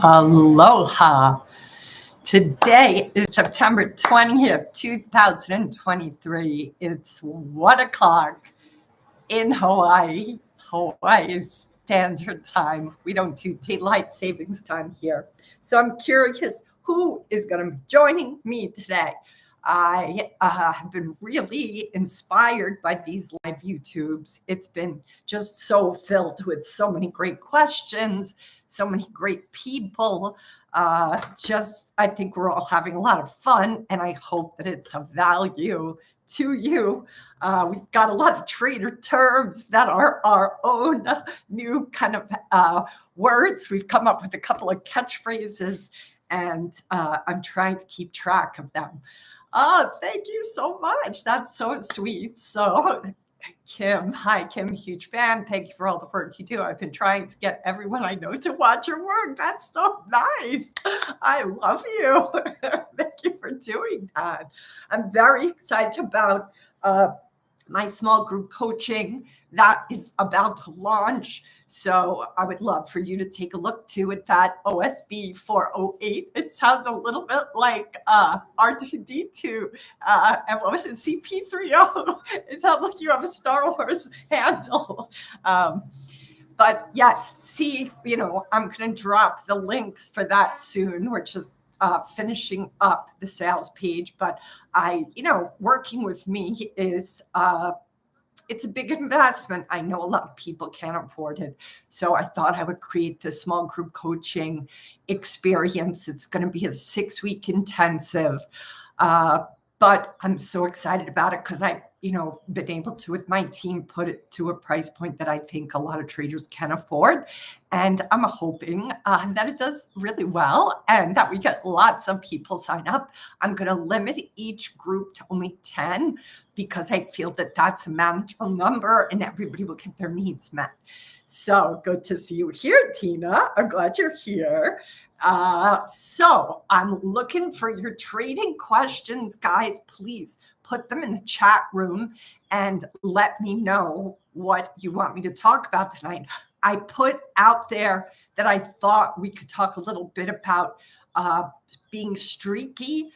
Aloha. Today is September 20th, 2023. It's 1 o'clock in Hawaii, Hawaii's standard time. We don't do daylight savings time here. So I'm curious who is going to be joining me today. I have been really inspired by these live YouTubes. It's been just so filled with so many great questions, so many great people. I think we're all having a lot of fun, and I hope that it's of value to you. We've got a lot of trader terms that are our own new kind of words. We've come up with a couple of catchphrases, and I'm trying to keep track of them. Oh, thank you so much. That's so sweet. So Kim, hi, Kim, huge fan. Thank you for all the work you do. I've been trying to get everyone I know to watch your work. That's so nice. I love you. Thank you for doing that. I'm very excited about my small group coaching that is about to launch. So I would love for you to take a look too at that OSB 408. It sounds a little bit like R2D2 and what was it, CP30? It sounds like you have a Star Wars handle. But yes, see, I'm going to drop the links for that soon. We're just finishing up the sales page, but working with me is it's a big investment. I know a lot of people can't afford it. So I thought I would create this small group coaching experience. It's going to be a 6-week intensive. But I'm so excited about it because I've been able to, with my team, put it to a price point that I think a lot of traders can afford. And I'm hoping that it does really well and that we get lots of people sign up. I'm going to limit each group to only 10 because I feel that that's a manageable number and everybody will get their needs met. So good to see you here, Tina. I'm glad you're here. So I'm looking for your trading questions, guys. Please put them in the chat room and let me know what you want me to talk about tonight. I put out there that I thought we could talk a little bit about being streaky,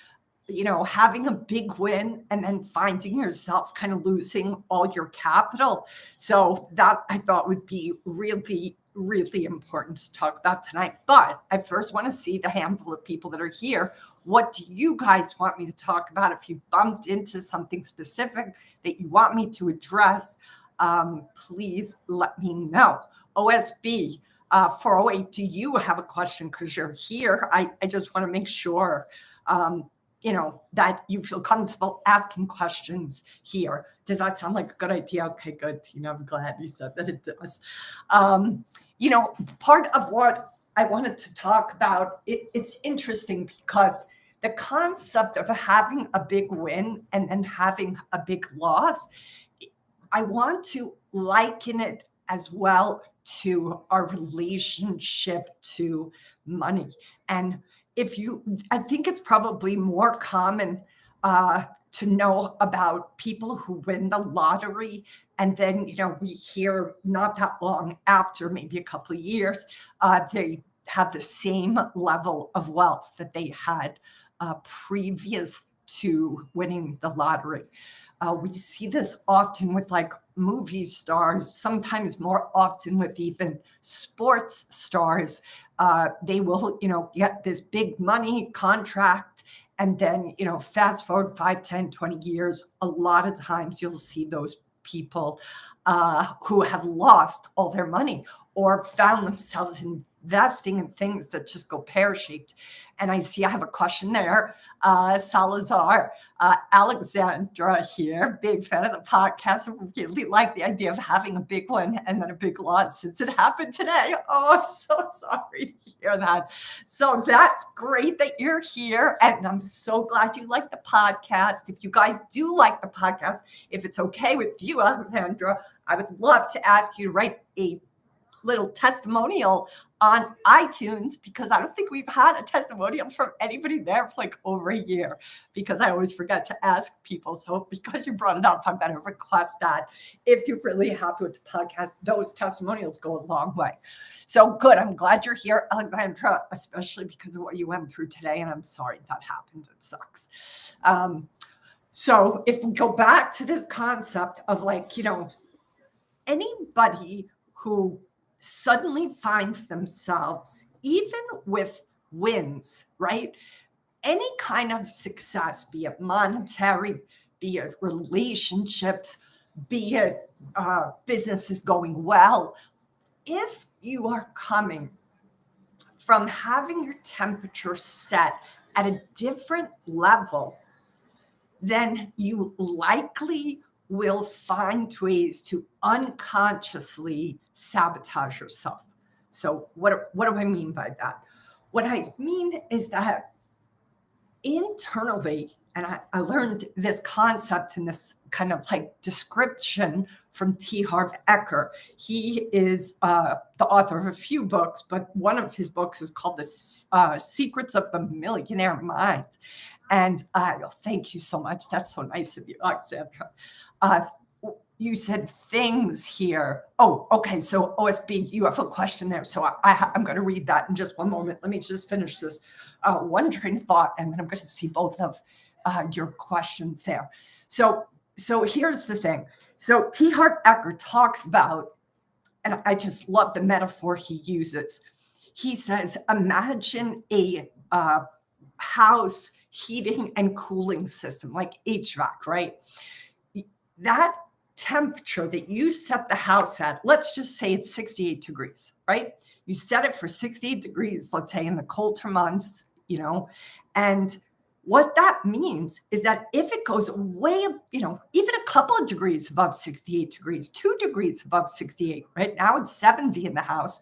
having a big win and then finding yourself kind of losing all your capital. So that I thought would be really, really important to talk about tonight. But I first want to see the handful of people that are here. What do you guys want me to talk about? If you bumped into something specific that you want me to address, please let me know. OSB 408, do you have a question? Because you're here. I just want to make sure that you feel comfortable asking questions here. Does that sound like a good idea? Okay, good, Tina. I'm glad you said that it does. Part of what I wanted to talk about, it's interesting because the concept of having a big win and then having a big loss, I want to liken it as well to our relationship to money. And I think it's probably more common to know about people who win the lottery. And then, we hear not that long after, maybe a couple of years, they have the same level of wealth that they had previous to winning the lottery. We see this often with like movie stars, sometimes more often with even sports stars. They will, get this big money contract. And then, fast forward 5, 10, 20 years, a lot of times you'll see those people who have lost all their money or found themselves investing in things that just go pear-shaped. And I have a question there. Salazar, Alexandra here, big fan of the podcast. I really like the idea of having a big one and then a big loss since it happened today. Oh, I'm so sorry to hear that. So that's great that you're here. And I'm so glad you like the podcast. If you guys do like the podcast, if it's okay with you, Alexandra, I would love to ask you to write a little testimonial on iTunes, because I don't think we've had a testimonial from anybody there for like over a year, because I always forget to ask people. So because you brought it up, I'm going to request that if you're really happy with the podcast, those testimonials go a long way. So good. I'm glad you're here, Alexandra, especially because of what you went through today. And I'm sorry that happened. It sucks. So if we go back to this concept of like, anybody who suddenly finds themselves, even with wins, right? Any kind of success, be it monetary, be it relationships, be it businesses going well. If you are coming from having your temperature set at a different level, then you likely will find ways to unconsciously sabotage yourself. So what do I mean by that? What I mean is that internally, and I learned this concept and this kind of like description from T. Harv Eker. He is the author of a few books, but one of his books is called The Secrets of the Millionaire Mind. And thank you so much. That's so nice of you, Alexandra. You said things here. Oh, okay. So OSB, you have a question there. So I'm going to read that in just one moment. Let me just finish this one train of thought, and then I'm going to see both of your questions there. So here's the thing. So T. Harv Eker talks about, and I just love the metaphor he uses. He says, imagine a house heating and cooling system, like HVAC, right? That temperature that you set the house at, let's just say it's 68 degrees, right? You set it for 68 degrees, let's say in the colder months, and what that means is that if it goes way, even a couple of degrees above 68 degrees, 2 degrees above 68, right? Now it's 70 in the house.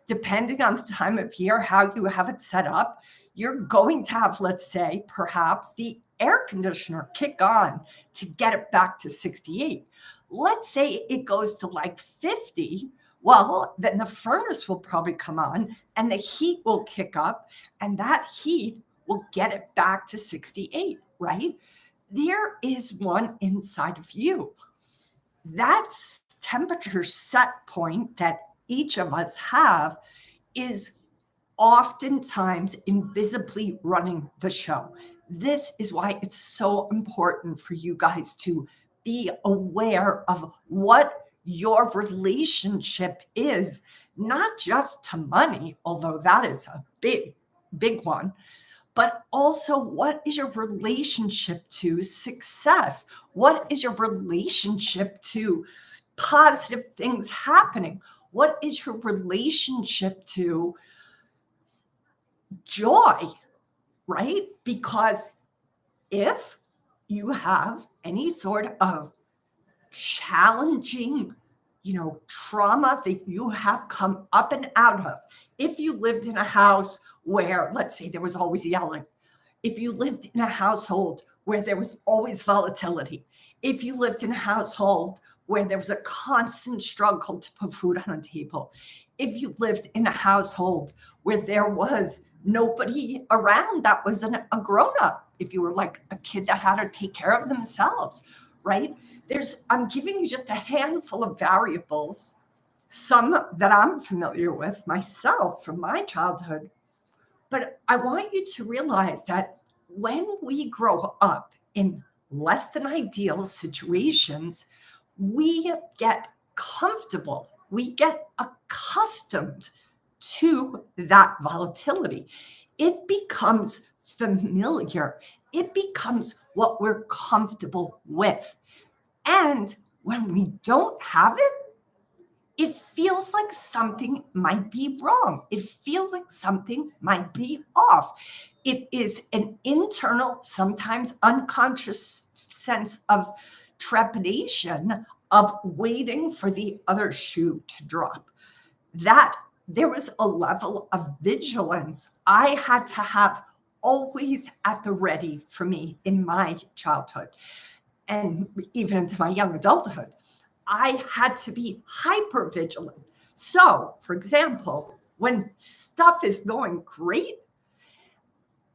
Depending on the time of year, how you have it set up, you're going to have, let's say, perhaps the air conditioner kick on to get it back to 68. Let's say it goes to like 50. Well, then the furnace will probably come on and the heat will kick up, and that heat will get it back to 68, right? There is one inside of you. That temperature set point that each of us have is oftentimes invisibly running the show. This is why it's so important for you guys to be aware of what your relationship is, not just to money, although that is a big, big one, but also what is your relationship to success? What is your relationship to positive things happening? What is your relationship to joy, right? Because if you have any sort of challenging, trauma that you have come up and out of, if you lived in a house where, let's say, there was always yelling, if you lived in a household where there was always volatility, if you lived in a household where there was a constant struggle to put food on the table, if you lived in a household where there was nobody around that was a grown-up, if you were like a kid that had to take care of themselves, right? I'm giving you just a handful of variables, some that I'm familiar with myself from my childhood. But I want you to realize that when we grow up in less than ideal situations, we get comfortable, we get accustomed to that volatility. It becomes familiar. It becomes what we're comfortable with. And when we don't have it, it feels like something might be wrong. It feels like something might be off. It is an internal, sometimes unconscious sense of trepidation of waiting for the other shoe to drop. That there was a level of vigilance I had to have always at the ready for me in my childhood and even into my young adulthood. I had to be hyper vigilant So, for example, when stuff is going great,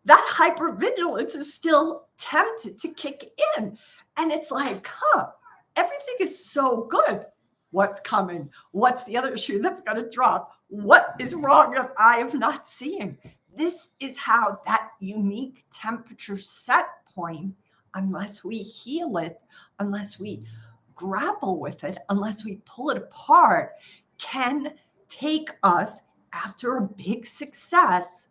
that hypervigilance is still tempted to kick in. And it's like, everything is so good. What's coming? What's the other shoe that's going to drop? What is wrong that I am not seeing? This is how that unique temperature set point, unless we heal it, unless we grapple with it, unless we pull it apart, can take us after a big success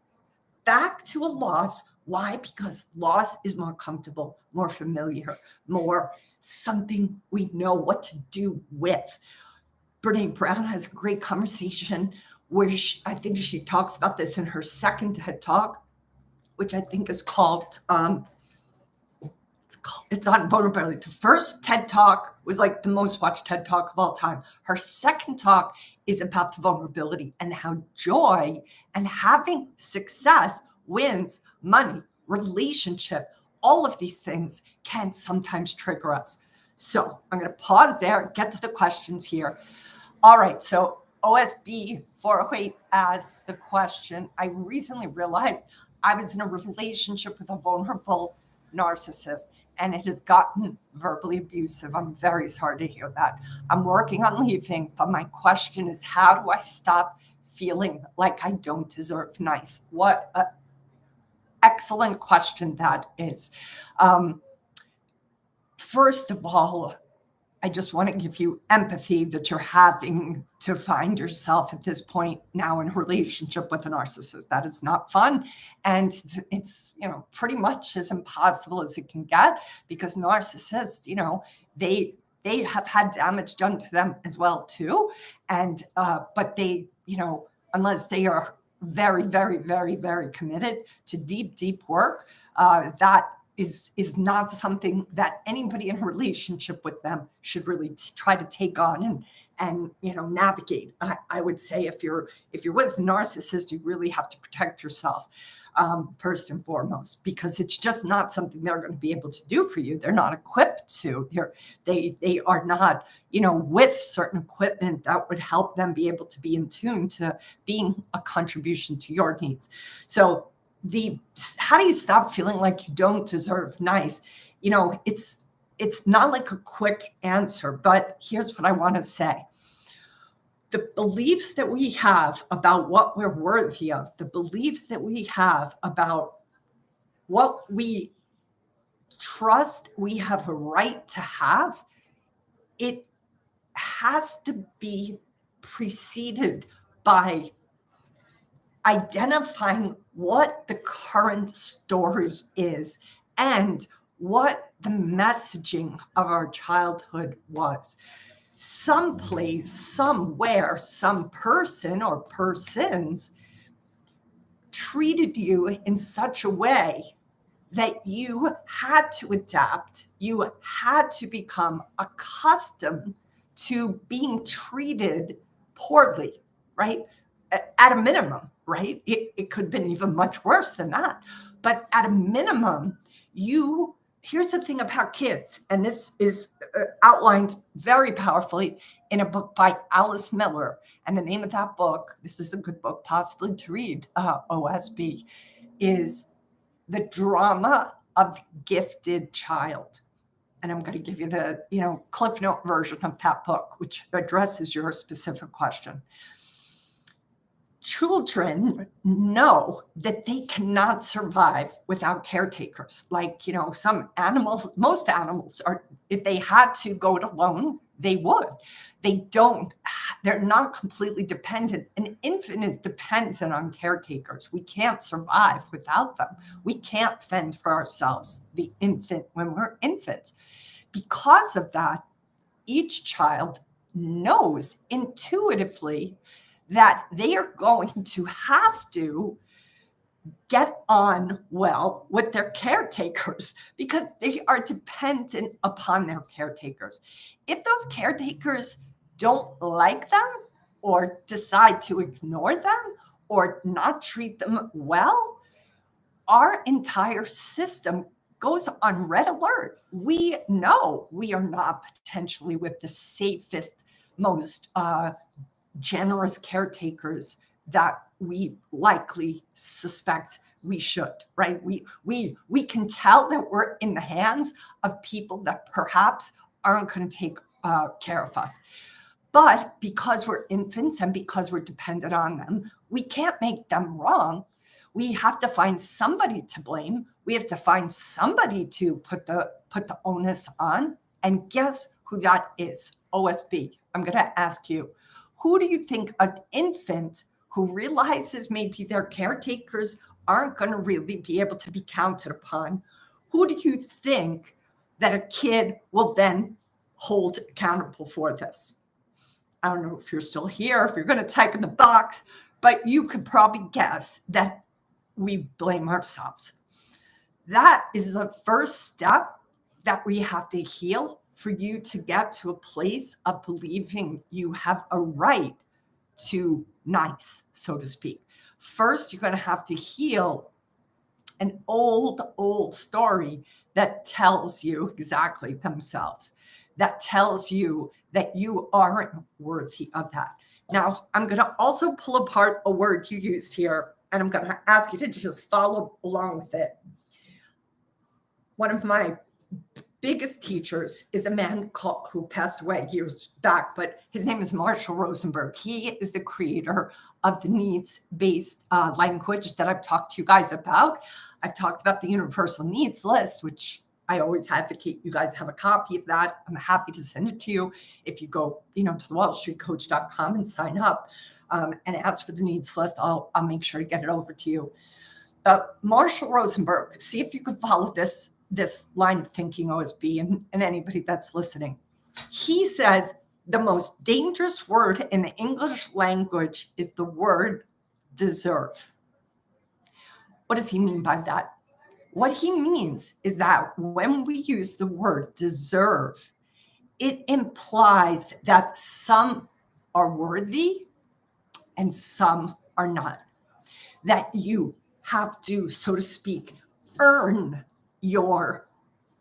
back to a loss. Why? Because loss is more comfortable, more familiar, more something we know what to do with. Brene Brown has a great conversation where I think she talks about this in her second TED Talk, which I think is called, it's on vulnerability. The first TED Talk was like the most watched TED Talk of all time. Her second talk is about the vulnerability and how joy and having success, wins, money, relationship, all of these things can sometimes trigger us. So I'm going to pause there, get to the questions here. All right. So OSB 408 asks the question, I recently realized I was in a relationship with a vulnerable narcissist and it has gotten verbally abusive. I'm very sorry to hear that. I'm working on leaving, but my question is, how do I stop feeling like I don't deserve nice? What an excellent question that is. First of all, I just want to give you empathy that you're having to find yourself at this point now in a relationship with a narcissist. That is not fun. And it's, pretty much as impossible as it can get, because narcissists, they have had damage done to them as well too. And, but they, unless they are very, very, very, very committed to deep, deep work, that is not something that anybody in a relationship with them should really try to take on and navigate. I would say if you're with a narcissist, you really have to protect yourself first and foremost, because it's just not something they're going to be able to do for you. They're not equipped to. They are not with certain equipment that would help them be able to be in tune to being a contribution to your needs. So how do you stop feeling like you don't deserve nice? It's not like a quick answer, but here's what I want to say. The beliefs that we have about what we're worthy of, the beliefs that we have about what we trust we have a right to have, it has to be preceded by identifying what the current story is and what the messaging of our childhood was. Someplace, somewhere, some person or persons treated you in such a way that you had to adapt, you had to become accustomed to being treated poorly, right? At a minimum, right? It could have been even much worse than that. But at a minimum, here's the thing about kids, and this is outlined very powerfully in a book by Alice Miller. And the name of that book, this is a good book possibly to read, OSB, is The Drama of the Gifted Child. And I'm going to give you the Cliff Note version of that book, which addresses your specific question. Children know that they cannot survive without caretakers. Like, some animals, most animals are, if they had to go it alone, they would. They're not completely dependent. An infant is dependent on caretakers. We can't survive without them. We can't fend for ourselves, the infant, when we're infants. Because of that, each child knows intuitively that they are going to have to get on well with their caretakers because they are dependent upon their caretakers. If those caretakers don't like them or decide to ignore them or not treat them well, our entire system goes on red alert. We know we are not potentially with the safest, most generous caretakers that we likely suspect we should, right? We can tell that we're in the hands of people that perhaps aren't going to take care of us. But because we're infants and because we're dependent on them, we can't make them wrong. We have to find somebody to blame. We have to find somebody to put the onus on. And guess who that is? OSB. I'm going to ask you, who do you think an infant who realizes maybe their caretakers aren't going to really be able to be counted upon, who do you think that a kid will then hold accountable for this? I don't know if you're still here, if you're going to type in the box, but you could probably guess that we blame ourselves. That is the first step that we have to heal for you to get to a place of believing you have a right to nice, so to speak. First, you're going to have to heal an old story that tells you exactly themselves, that tells you that you aren't worthy of that. Now, I'm going to also pull apart a word you used here, and I'm going to ask you to just follow along with it. One of my biggest teachers is a man who passed away years back, but his name is Marshall Rosenberg. He is the creator of the needs-based language that I've talked to you guys about. I've talked about the universal needs list, which I always advocate you guys have a copy of that. I'm happy to send it to you if you go, to the wallstreetcoach.com and sign up and ask for the needs list. I'll make sure to get it over to you. Marshall Rosenberg, see if you can follow this line of thinking, OSB, and anybody that's listening. He says the most dangerous word in the English language is the word deserve. What does he mean by that? What he means is that when we use the word deserve, it implies that some are worthy and some are not. That you have to, so to speak, earn your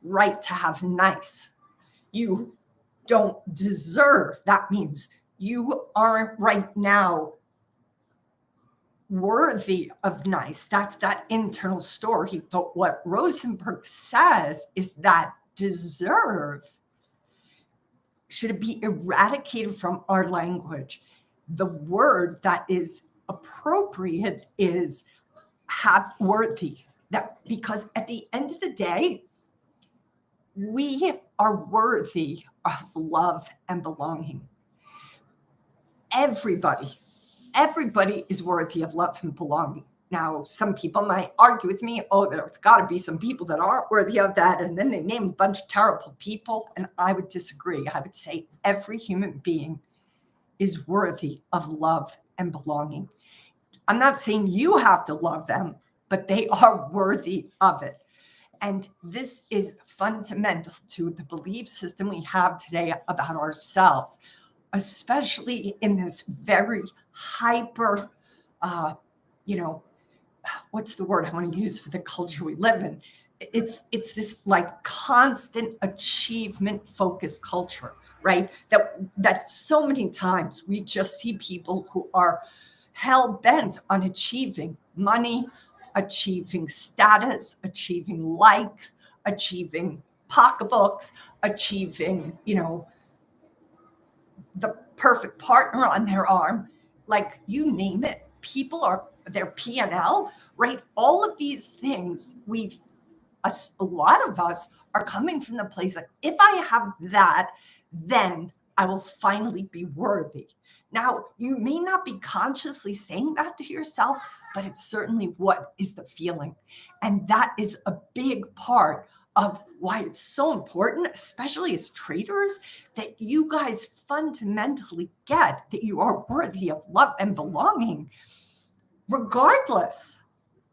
right to have nice. You don't deserve. That means you aren't right now worthy of nice. That's that internal story. But what Rosenberg says is that deserve should be eradicated from our language. The word that is appropriate is have worthy. That because at the end of the day, we are worthy of love and belonging. Everybody is worthy of love and belonging. Now, some people might argue with me, there's got to be some people that aren't worthy of that. And then they name a bunch of terrible people. And I would disagree. I would say every human being is worthy of love and belonging. I'm not saying you have to love them, but they are worthy of it. And this is fundamental to the belief system we have today about ourselves, especially in this very hyper, what's the word I want to use for the culture we live in? It's this like constant achievement focused culture, right? That so many times we just see people who are hell bent on achieving money, achieving status, achieving likes, achieving pocketbooks, achieving, the perfect partner on their arm, like you name it. People are their P&L, right? All of these things a lot of us are coming from the place that if I have that, then I will finally be worthy. Now, you may not be consciously saying that to yourself, but it's certainly what is the feeling. And that is a big part of why it's so important, especially as traders, that you guys fundamentally get that you are worthy of love and belonging, regardless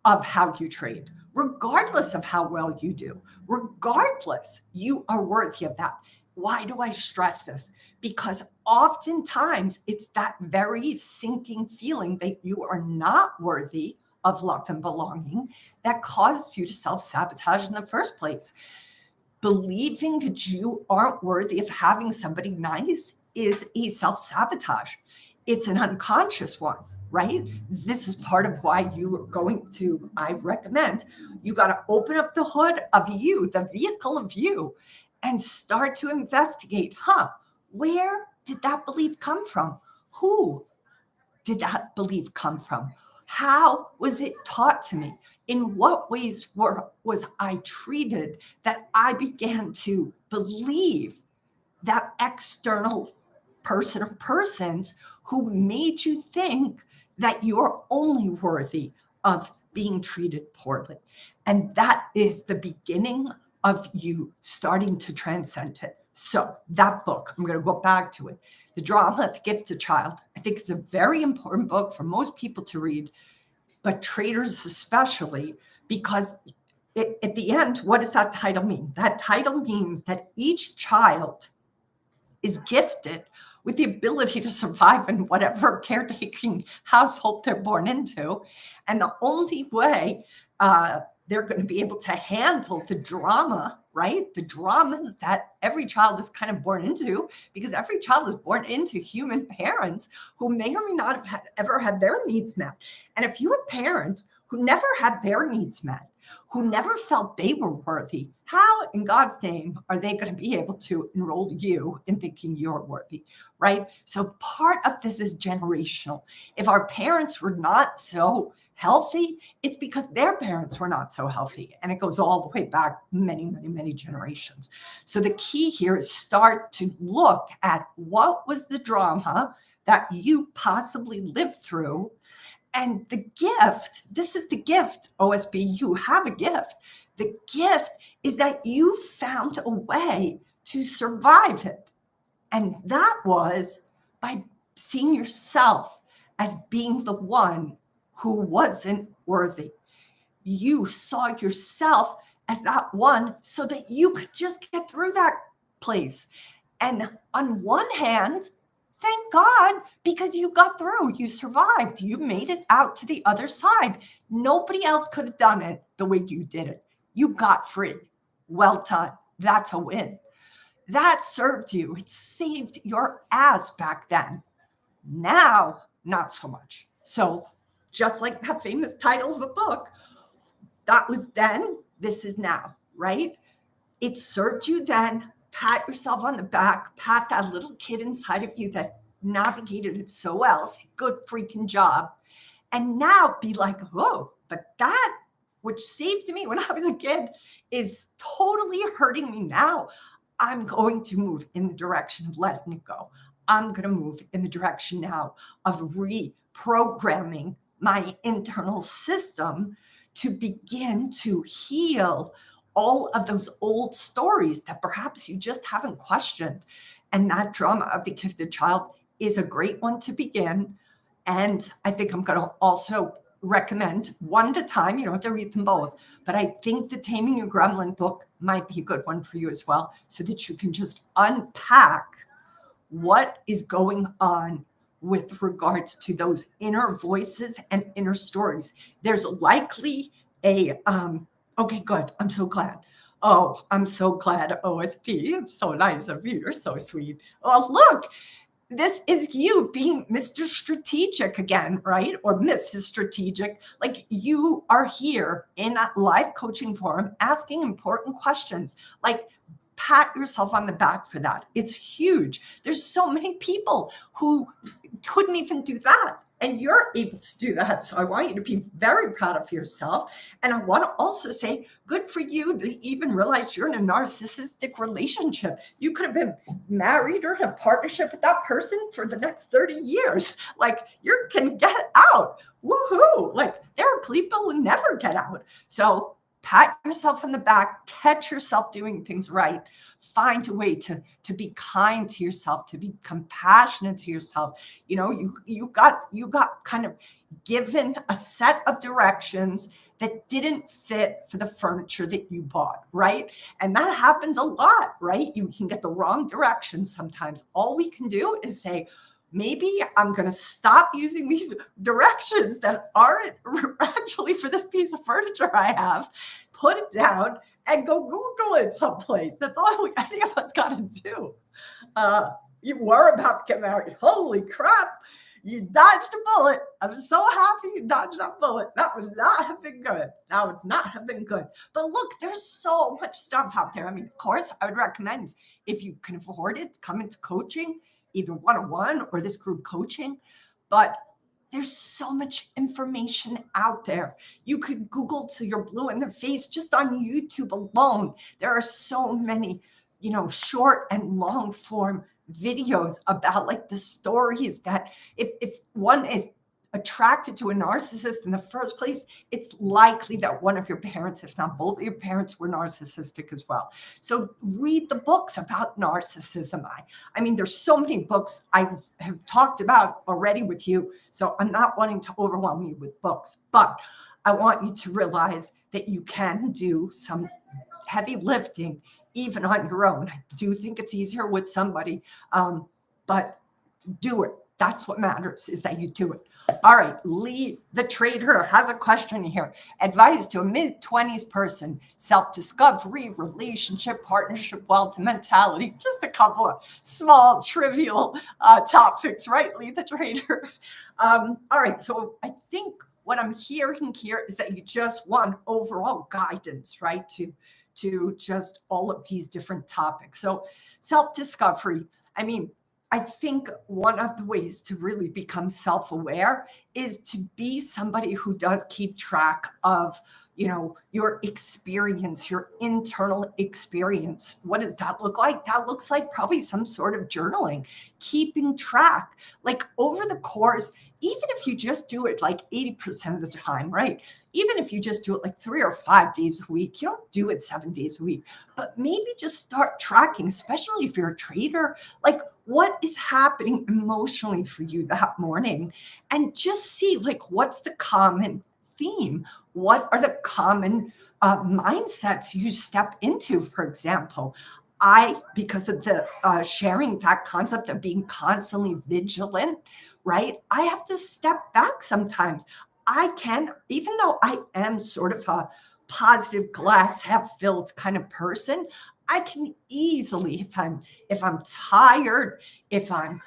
of how you trade, regardless of how well you do, regardless, you are worthy of that. Why do I stress this? Because oftentimes it's that very sinking feeling that you are not worthy of love and belonging that causes you to self-sabotage in the first place. Believing that you aren't worthy of having somebody nice is a self-sabotage. it's an unconscious one, right? This is part of why you are going to, I recommend, you got to open up the hood of you, the vehicle of you, and start to investigate, where did that belief come from? Who did that belief come from? How was it taught to me? In what ways was I treated that I began to believe that external person or persons who made you think that you're only worthy of being treated poorly? And that is the beginning of you starting to transcend it. So that book, I'm going to go back to it. The Drama, The Gifted Child. I think it's a very important book for most people to read, but traders especially, because at the end, what does that title mean? That title means that each child is gifted with the ability to survive in whatever caretaking household they're born into. And the only way they're going to be able to handle the drama, right? The dramas that every child is kind of born into, because every child is born into human parents who may or may not have ever had their needs met. And if you have parents who never had their needs met, who never felt they were worthy, how in God's name are they going to be able to enroll you in thinking you're worthy, right? So part of this is generational. If our parents were not so healthy, it's because their parents were not so healthy. And it goes all the way back many, many, many generations. So the key here is start to look at what was the drama that you possibly lived through. And the gift, this is the gift, OSB, you have a gift. The gift is that you found a way to survive it. And that was by seeing yourself as being the one who wasn't worthy. You saw yourself as that one so that you could just get through that place. And on one hand, thank God, because you got through, you survived, you made it out to the other side. Nobody else could have done it the way you did it. You got free. Well done. That's a win. That served you. It saved your ass back then. Now, not so much. So just like that famous title of a book, that was then, this is now, right? It served you then. Pat yourself on the back, pat that little kid inside of you that navigated it so well. Say, good freaking job. And now be like, whoa, but that which saved me when I was a kid is totally hurting me now. I'm going to move in the direction of letting it go. I'm going to move in the direction now of reprogramming my internal system to begin to heal all of those old stories that perhaps you just haven't questioned. And that Drama of the Gifted Child is a great one to begin. And I think I'm going to also recommend one at a time. You don't have to read them both, but I think the Taming Your Gremlin book might be a good one for you as well, so that you can just unpack what is going on with regards to those inner voices and inner stories. There's likely a, okay, good. I'm so glad. Oh, I'm so glad, OSP. It's so nice of you. You're so sweet. Oh, look, this is you being Mr. Strategic again, right? Or Mrs. Strategic. Like, you are here in a live coaching forum asking important questions. Like, pat yourself on the back for that. It's huge. There's so many people who couldn't even do that. And you're able to do that. So I want you to be very proud of yourself. And I want to also say, good for you that you even realize you're in a narcissistic relationship. You could have been married or in a partnership with that person for the next 30 years. Like, you can get out. Woohoo. Like, there are people who never get out. So pat yourself on the back, catch yourself doing things right. Find a way to be kind to yourself, to be compassionate to yourself. You know, you got kind of given a set of directions that didn't fit for the furniture that you bought, right? And that happens a lot, right? You can get the wrong direction sometimes. All we can do is say, maybe I'm going to stop using these directions that aren't actually for this piece of furniture I have, put it down, and go Google it someplace. That's all any of us got to do. You were about to get married. Holy crap. You dodged a bullet. I'm so happy you dodged that bullet. That would not have been good. That would not have been good. But look, there's so much stuff out there. I mean, of course, I would recommend, if you can afford it, come into coaching, either one-on-one or this group coaching. But there's so much information out there. You could Google till you're blue in the face. Just on YouTube alone, there are so many, short and long form videos about like the stories that if one is attracted to a narcissist in the first place, it's likely that one of your parents, if not both of your parents, were narcissistic as well. So read the books about narcissism. I mean, there's so many books I have talked about already with you, so I'm not wanting to overwhelm you with books, but I want you to realize that you can do some heavy lifting even on your own. I do think it's easier with somebody, but do it. That's what matters, is that you do it. All right, Lee, the trader, has a question here. Advice to a mid-20s person: self-discovery, relationship, partnership, wealth, and mentality. Just a couple of small, trivial topics, right, Lee, the trader? All right, so I think what I'm hearing here is that you just want overall guidance, right, to just all of these different topics. So self-discovery, I mean, I think one of the ways to really become self-aware is to be somebody who does keep track of, your experience, your internal experience. What does that look like? That looks like probably some sort of journaling, keeping track, like over the course, even if you just do it like 80% of the time, right? Even if you just do it like 3 or 5 days a week, you don't do it 7 days a week, but maybe just start tracking, especially if you're a trader, like what is happening emotionally for you that morning, and just see like what's the common theme? What are the common mindsets you step into? For example, because of the sharing that concept of being constantly vigilant, right? I have to step back sometimes. Even though I am sort of a positive glass half filled kind of person, I can easily, if I'm tired, if I'm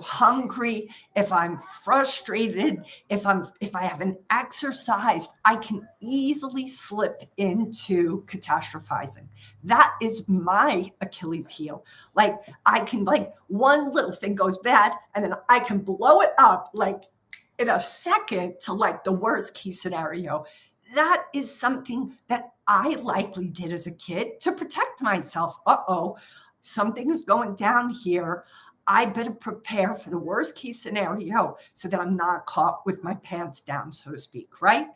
hungry, if I'm frustrated, if I haven't exercised, I can easily slip into catastrophizing. That is my Achilles heel. Like I can, like, one little thing goes bad and then I can blow it up like in a second to like the worst case scenario. That is something that I likely did as a kid to protect myself. Something is going down here. I better prepare for the worst case scenario so that I'm not caught with my pants down, so to speak, right?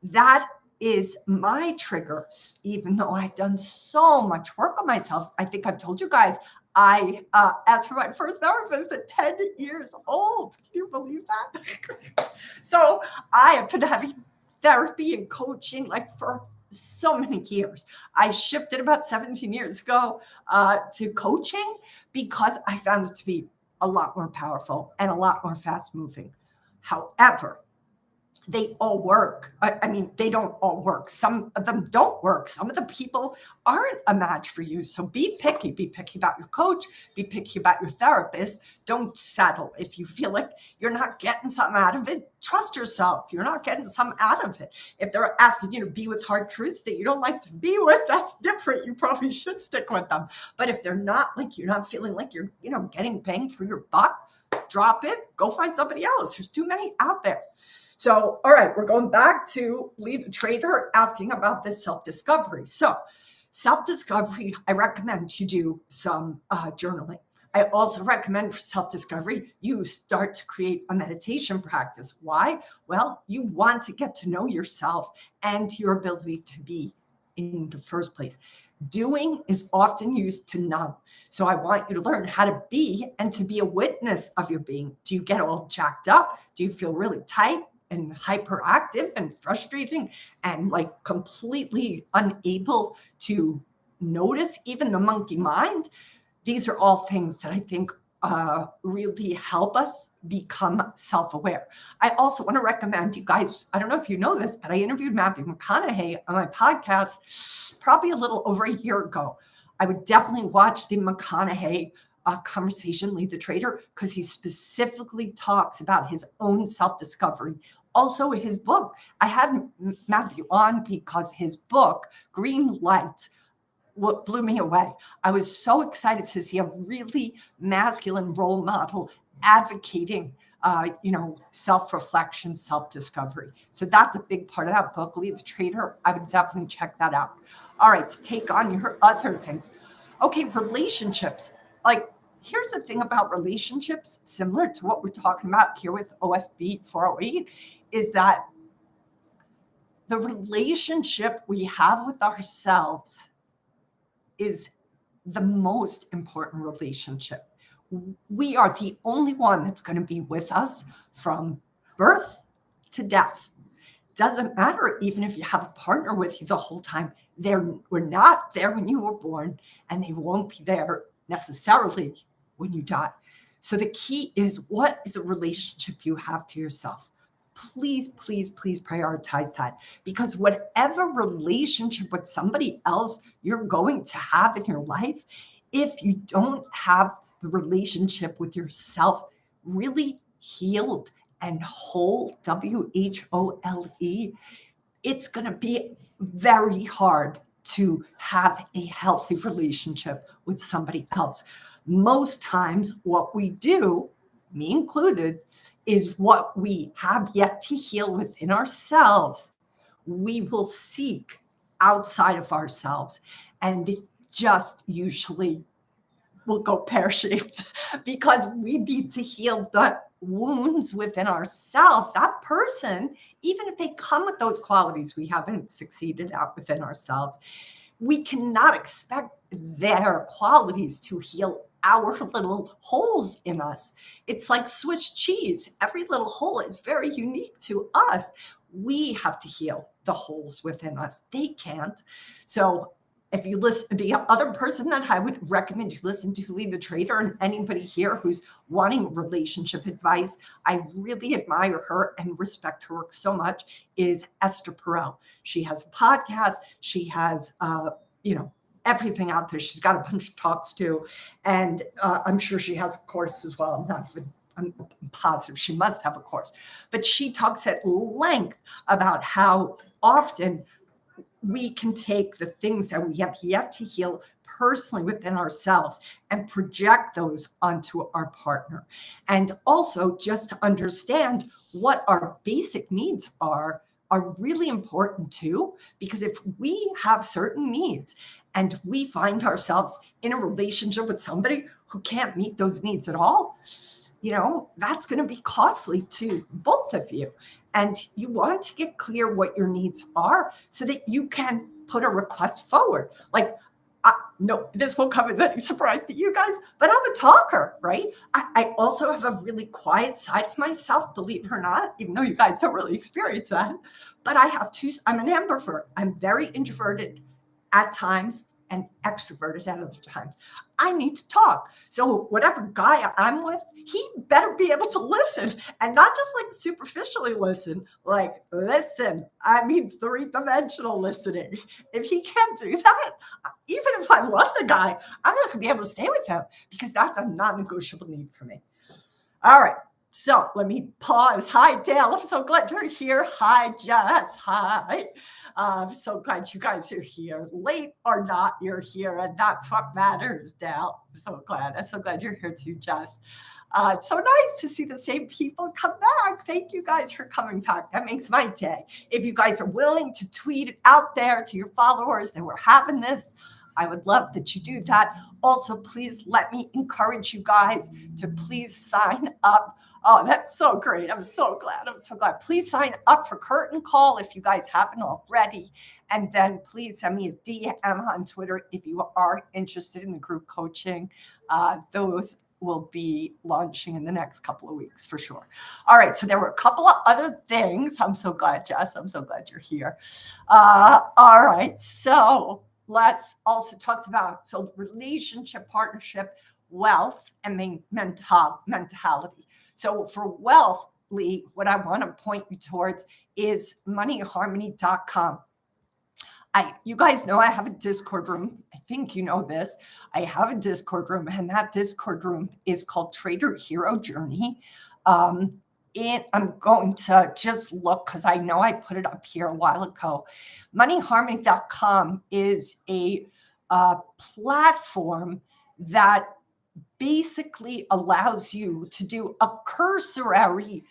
That is my trigger, even though I've done so much work on myself. I think I've told you guys, I asked for my first therapist at 10 years old. Can you believe that? So I have been having therapy and coaching like for so many years. I shifted about 17 years ago to coaching because I found it to be a lot more powerful and a lot more fast moving. However, they all work. I mean, they don't all work. Some of them don't work. Some of the people aren't a match for you. So be picky. Be picky about your coach. Be picky about your therapist. Don't settle. If you feel like you're not getting something out of it, trust yourself. You're not getting something out of it. If they're asking you to be with hard truths that you don't like to be with, that's different. You probably should stick with them. But if they're not, like, you're not feeling like you're, getting bang for your buck, drop it. Go find somebody else. There's too many out there. So, all right, we're going back to Lee the Trader asking about this self-discovery. So self-discovery, I recommend you do some journaling. I also recommend for self-discovery, you start to create a meditation practice. Why? Well, you want to get to know yourself and your ability to be in the first place. Doing is often used to numb. So I want you to learn how to be and to be a witness of your being. Do you get all jacked up? Do you feel really tight and hyperactive and frustrating and like completely unable to notice even the monkey mind? These are all things that I think really help us become self-aware. I also want to recommend you guys, I don't know if you know this, but I interviewed Matthew McConaughey on my podcast probably a little over a year ago. I would definitely watch the McConaughey conversation, Lead the Trader, because he specifically talks about his own self-discovery. Also, his book. I had Matthew on because his book, Green Light, what blew me away. I was so excited to see a really masculine role model advocating, self-reflection, self-discovery. So that's a big part of that book, Lead the Trader. I would definitely check that out. All right, to take on your other things. Okay, relationships. Like, here's the thing about relationships, similar to what we're talking about here with OSB 408, is that the relationship we have with ourselves is the most important relationship. We are the only one that's going to be with us from birth to death. Doesn't matter even if you have a partner with you the whole time. They were not there when you were born, and they won't be there necessarily when you die. So the key is, what is a relationship you have to yourself? Please, please, please prioritize that, because whatever relationship with somebody else you're going to have in your life, if you don't have the relationship with yourself really healed and whole, WHOLE, it's going to be very hard to have a healthy relationship with somebody else. Most times what we do, me included, is what we have yet to heal within ourselves, we will seek outside of ourselves. And it just usually will go pear-shaped because we need to heal the wounds within ourselves. That person, even if they come with those qualities we haven't succeeded at within ourselves, we cannot expect their qualities to heal our little holes in us. It's like Swiss cheese. Every little hole is very unique to us. We have to heal the holes within us. They can't. So if you listen, the other person that I would recommend you listen to, Lead the Trader, and anybody here who's wanting relationship advice, I really admire her and respect her work so much, is Esther Perel. She has a podcast. She has, everything out there. She's got a bunch of talks too. And I'm sure she has a course as well. I'm positive she must have a course. But she talks at length about how often we can take the things that we have yet to heal personally within ourselves and project those onto our partner. And also just to understand what our basic needs are really important too, because if we have certain needs and we find ourselves in a relationship with somebody who can't meet those needs at all, that's going to be costly to both of you. And you want to get clear what your needs are so that you can put a request forward. Like, no, this won't come as any surprise to you guys, but I'm a talker, right? I also have a really quiet side of myself, believe it or not, even though you guys don't really experience that. But I'm an ambivert. I'm very introverted at times and extroverted at other times. I need to talk. So whatever guy I'm with, he better be able to listen, and not just like superficially listen, like listen. I mean, 3-dimensional listening. If he can't do that, even if I love the guy, I'm not gonna be able to stay with him because that's a non-negotiable need for me. All right. So let me pause. Hi, Dale. I'm so glad you're here. Hi, Jess. Hi. I'm so glad you guys are here. Late or not, you're here. And that's what matters, Dale. I'm so glad you're here too, Jess. It's so nice to see the same people come back. Thank you guys for coming back. That makes my day. If you guys are willing to tweet it out there to your followers that we're having this, I would love that you do that. Also, please let me encourage you guys to please sign up. Oh, that's so great. I'm so glad. Please sign up for Curtain Call if you guys haven't already. And then please send me a DM on Twitter if you are interested in the group coaching. Those will be launching in the next couple of weeks for sure. All right. So there were a couple of other things. I'm so glad, Jess. I'm so glad you're here. All right. So let's also talk about relationship, partnership, wealth, and mentality. So for wealth, Lee, what I want to point you towards is moneyharmony.com. You guys know I have a Discord room. I think you know this. I have a Discord room, and that Discord room is called Trader Hero Journey. I'm going to just look because I know I put it up here a while ago. Moneyharmony.com is a platform that basically allows you to do a cursory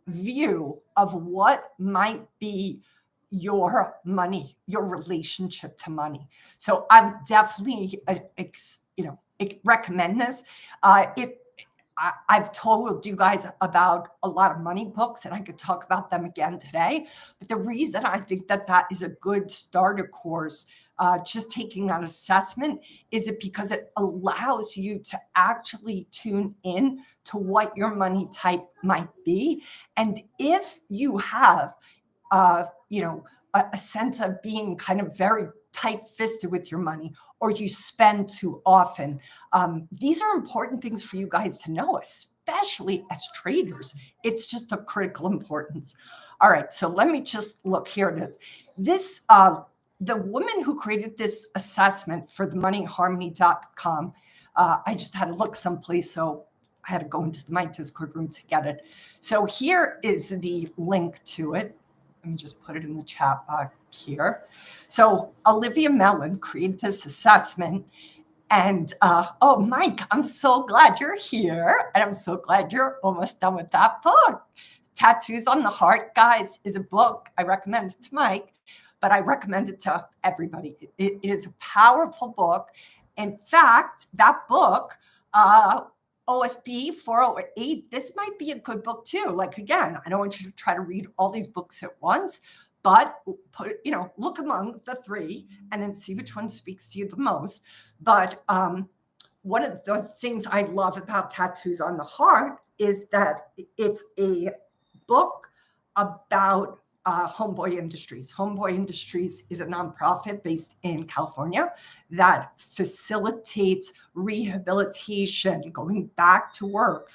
view of what might be your money, your relationship to money. So I definitely, recommend this. I've told you guys about a lot of money books, and I could talk about them again today. But the reason I think that is a good starter course, just taking that assessment, is it because it allows you to actually tune in to what your money type might be. And if you have, a sense of being kind of very tight-fisted with your money, or you spend too often. These are important things for you guys to know, especially as traders. It's just of critical importance. All right, so let me just look. Here it is. This, the woman who created this assessment for the moneyharmony.com, I just had to look someplace, so I had to go into my Discord room to get it. So here is the link to it. Let me just put it in the chat box here. So Olivia Mellon created this assessment. And Mike, I'm so glad you're here. And I'm so glad you're almost done with that book. Tattoos on the Heart, guys, is a book. I recommend it to Mike, but I recommend it to everybody. It is a powerful book. In fact, that book, OSB 408, this might be a good book too. Like, again, I don't want you to try to read all these books at once, but look among the three and then see which one speaks to you the most. But one of the things I love about Tattoos on the Heart is that it's a book about Homeboy Industries. Homeboy Industries is a nonprofit based in California that facilitates rehabilitation, going back to work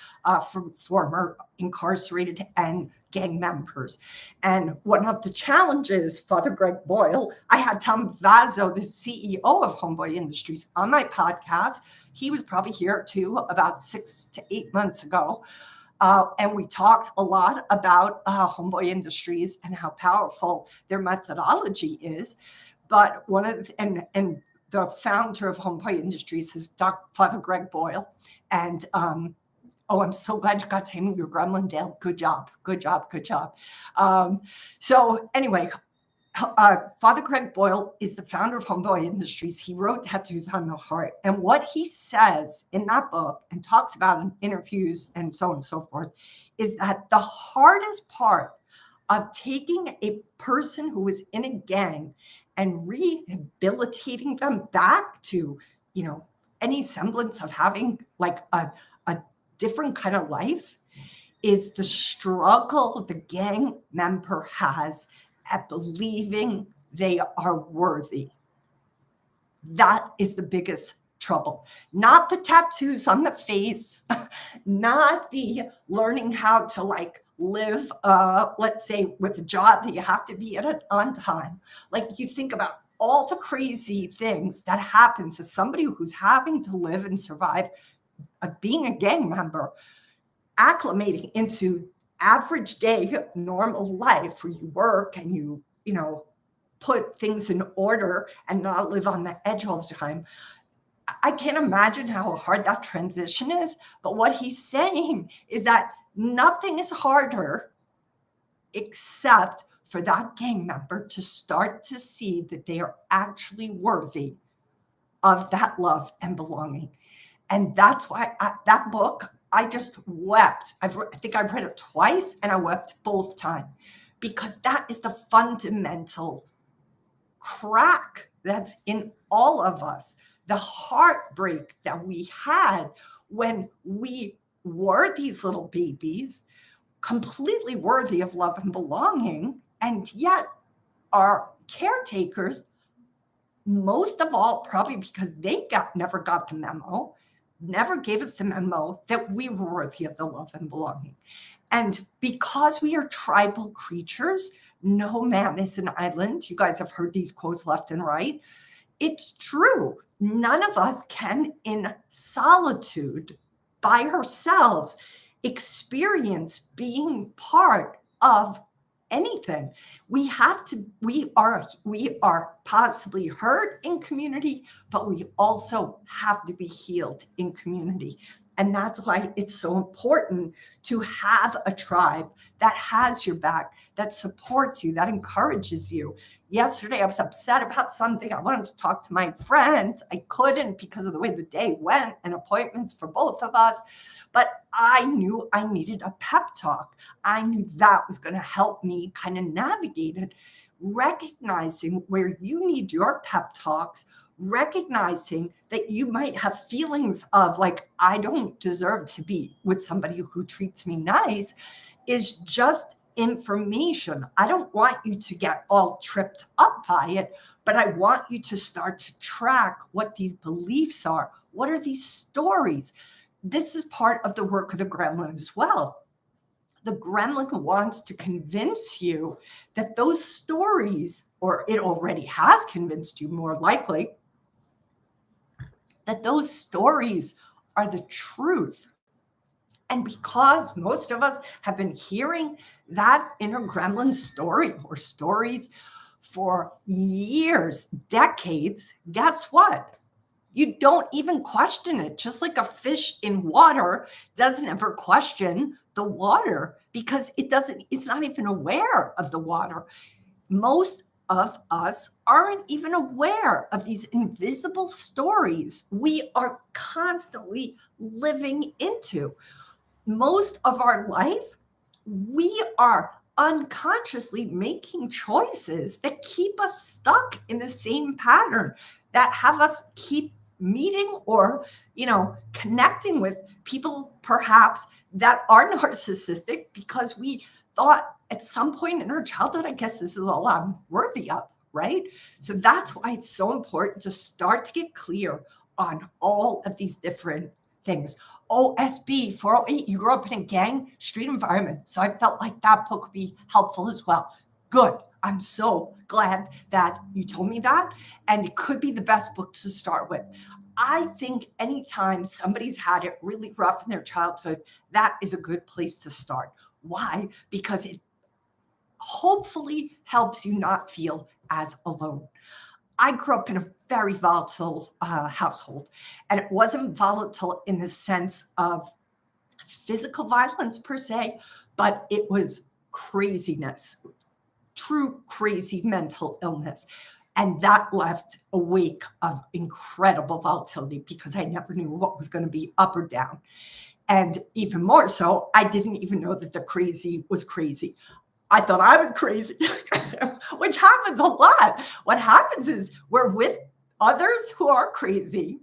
for former incarcerated and gang members. And one of the challenges, Father Greg Boyle, I had Tom Vazzo, the CEO of Homeboy Industries, on my podcast. He was probably here too about 6 to 8 months ago. And we talked a lot about Homeboy Industries and how powerful their methodology is. But one of the, the founder of Homeboy Industries is Father Greg Boyle. And I'm so glad you got to name your gremlin, Dale. Good job. Good job. Good job. So anyway, Father Greg Boyle is the founder of Homeboy Industries. He wrote Tattoos on the Heart. And what he says in that book and talks about in interviews and so on and so forth is that the hardest part of taking a person who is in a gang and rehabilitating them back to, any semblance of having like a different kind of life is the struggle the gang member has at believing they are worthy. That is the biggest trouble. Not the tattoos on the face, not the learning how to live, let's say with a job that you have to be on time. Like, you think about all the crazy things that happen to somebody who's having to live and survive being a gang member, acclimating into average day normal life where you work and you put things in order and not live on the edge all the time. I can't imagine how hard that transition is. But what he's saying is that nothing is harder except for that gang member to start to see that they are actually worthy of that love and belonging. And that's why that book, I just wept. I think I've read it twice and I wept both times, because that is the fundamental crack that's in all of us. The heartbreak that we had when we were these little babies, completely worthy of love and belonging, and yet our caretakers, most of all, probably because they never got the memo, never gave us the memo that we were worthy of the love and belonging. And because we are tribal creatures, no man is an island. You guys have heard these quotes left and right. It's true. None of us can, in solitude, by ourselves, experience being part of anything. We are possibly hurt in community, but we also have to be healed in community. And that's why it's so important to have a tribe that has your back, that supports you, that encourages you. Yesterday, I was upset about something. I wanted to talk to my friends. I couldn't because of the way the day went and appointments for both of us. But I knew I needed a pep talk. I knew that was going to help me kind of navigate it, recognizing where you need your pep talks, recognizing that you might have feelings of like, I don't deserve to be with somebody who treats me nice, is just information. I don't want you to get all tripped up by it, but I want you to start to track what these beliefs are. What are these stories? This is part of the work of the gremlin as well. The gremlin wants to convince you that those stories, or it already has convinced you more likely, that those stories are the truth. And because most of us have been hearing that inner gremlin story or stories for years, decades, guess what? You don't even question it. Just like a fish in water doesn't ever question the water because it's not even aware of the water. Most of us aren't even aware of these invisible stories we are constantly living into. Most of our life, we are unconsciously making choices that keep us stuck in the same pattern, that have us keep meeting or, connecting with people perhaps that are narcissistic because we thought at some point in our childhood, I guess this is all I'm worthy of, right? So that's why it's so important to start to get clear on all of these different things. OSB 408, you grew up in a gang street environment. So I felt like that book would be helpful as well. Good. I'm so glad that you told me that. And it could be the best book to start with. I think anytime somebody's had it really rough in their childhood, that is a good place to start. Why? Because it hopefully helps you not feel as alone. I grew up in a very volatile household, and it wasn't volatile in the sense of physical violence per se, but it was craziness, true crazy mental illness. And that left a wake of incredible volatility because I never knew what was going to be up or down. And even more so, I didn't even know that the crazy was crazy. I thought I was crazy, which happens a lot. What happens is we're with others who are crazy.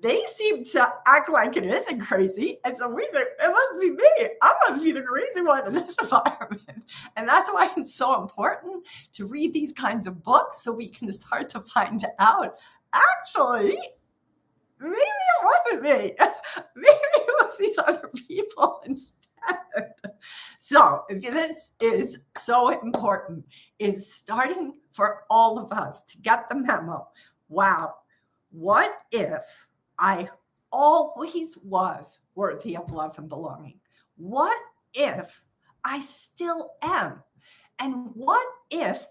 They seem to act like it isn't crazy. And so it must be me. I must be the crazy one in this environment. And that's why it's so important to read these kinds of books so we can start to find out, actually, maybe it wasn't me. Maybe it was these other people instead. So this is so important, is starting for all of us to get the memo. Wow, what if I always was worthy of love and belonging? What if I still am? And what if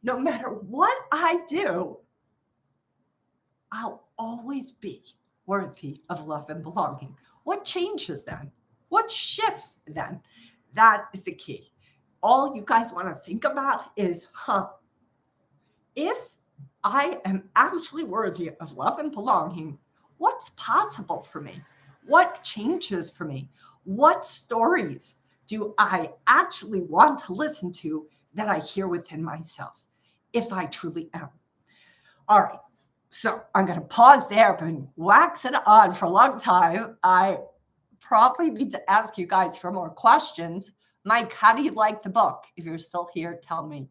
no matter what I do, I'll always be worthy of love and belonging? What changes then? What shifts then? That is the key. All you guys want to think about is, if I am actually worthy of love and belonging, what's possible for me? What changes for me? What stories do I actually want to listen to that I hear within myself, if I truly am? All right. So I'm going to pause there. I've been waxing on for a long time. I probably need to ask you guys for more questions. Mike, how do you like the book? If you're still here, tell me.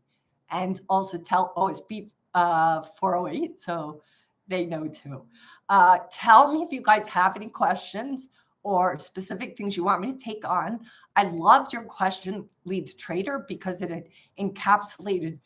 And also tell OSB 408 so they know too. Tell me if you guys have any questions or specific things you want me to take on. I loved your question, Lead the Trader, because it encapsulated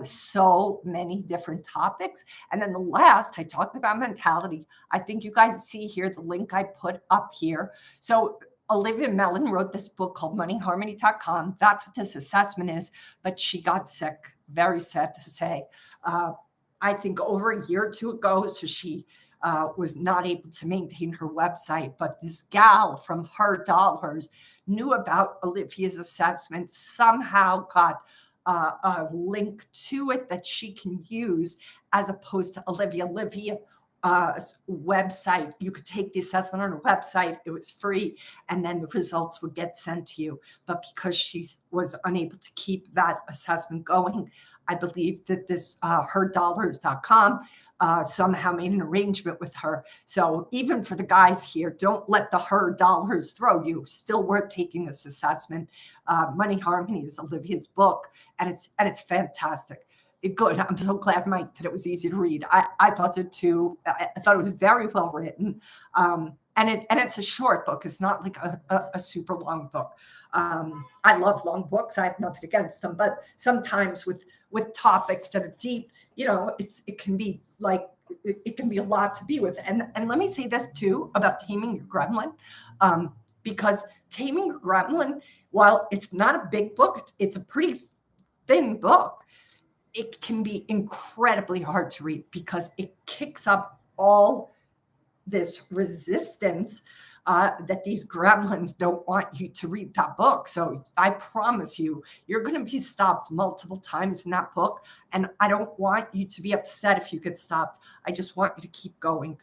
so many different topics. And then the last, I talked about mentality. I think you guys see here the link I put up here. So Olivia Mellon wrote this book called moneyharmony.com. That's what this assessment is, but she got sick. Very sad to say. I think over a year or two ago, so she was not able to maintain her website, but this gal from Her Dollars knew about Olivia's assessment, somehow got a link to it that she can use as opposed to Olivia's website. You could take the assessment on her website. It was free, and then the results would get sent to you. But because she was unable to keep that assessment going, I believe that this herdollars.com somehow made an arrangement with her. So even for the guys here, don't let the Her Dollars throw you. Still worth taking this assessment. Money Harmony is Olivia's book, and it's fantastic. Good. I'm so glad, Mike, that it was easy to read. I thought so too. I thought it was very well written. And it's a short book. It's not like a super long book. I love long books. I have nothing against them, but sometimes with topics that are deep, it can be like, it can be a lot to be with. And let me say this too about Taming Your Gremlin, because Taming Your Gremlin, while it's not a big book, it's a pretty thin book. It can be incredibly hard to read because it kicks up all this resistance that these gremlins don't want you to read that book. So I promise you, you're going to be stopped multiple times in that book. And I don't want you to be upset if you get stopped. I just want you to keep going.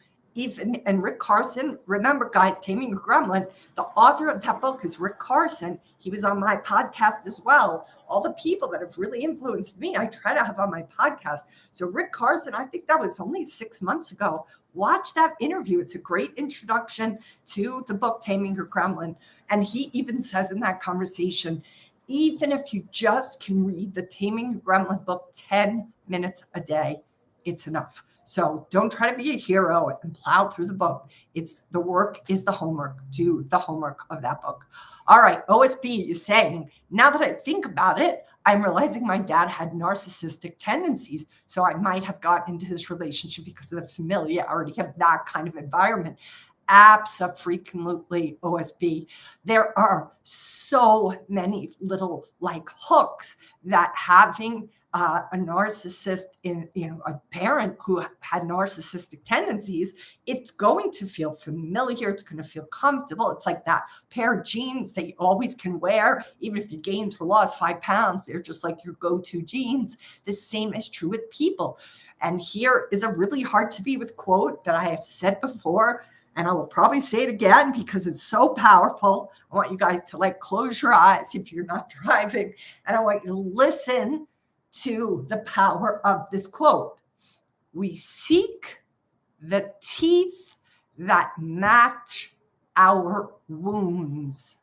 And Rick Carson, remember guys, Taming Your Gremlin, the author of that book is Rick Carson. He was on my podcast as well. All the people that have really influenced me, I try to have on my podcast. So Rick Carson, I think that was only 6 months ago. Watch that interview. It's a great introduction to the book, Taming Your Gremlin. And he even says in that conversation, even if you just can read the Taming Your Gremlin book 10 minutes a day, it's enough. So don't try to be a hero and plow through the book. It's the work is the homework. Do the homework of that book. All right. OSB is saying, now that I think about it, I'm realizing my dad had narcissistic tendencies. So I might have gotten into this relationship because of the familiarity of that kind of environment. Abso-freaking-lutely, OSB. There are so many little like hooks that having a narcissist a parent who had narcissistic tendencies, it's going to feel familiar. It's going to feel comfortable. It's like that pair of jeans that you always can wear, even if you gained or lost 5 pounds. They're just like your go-to jeans. The same is true with people. And here is a really hard to be with quote that I have said before, and I will probably say it again because it's so powerful. I want you guys to like close your eyes if you're not driving, and I want you to listen to the power of this quote. We seek the teeth that match our wounds.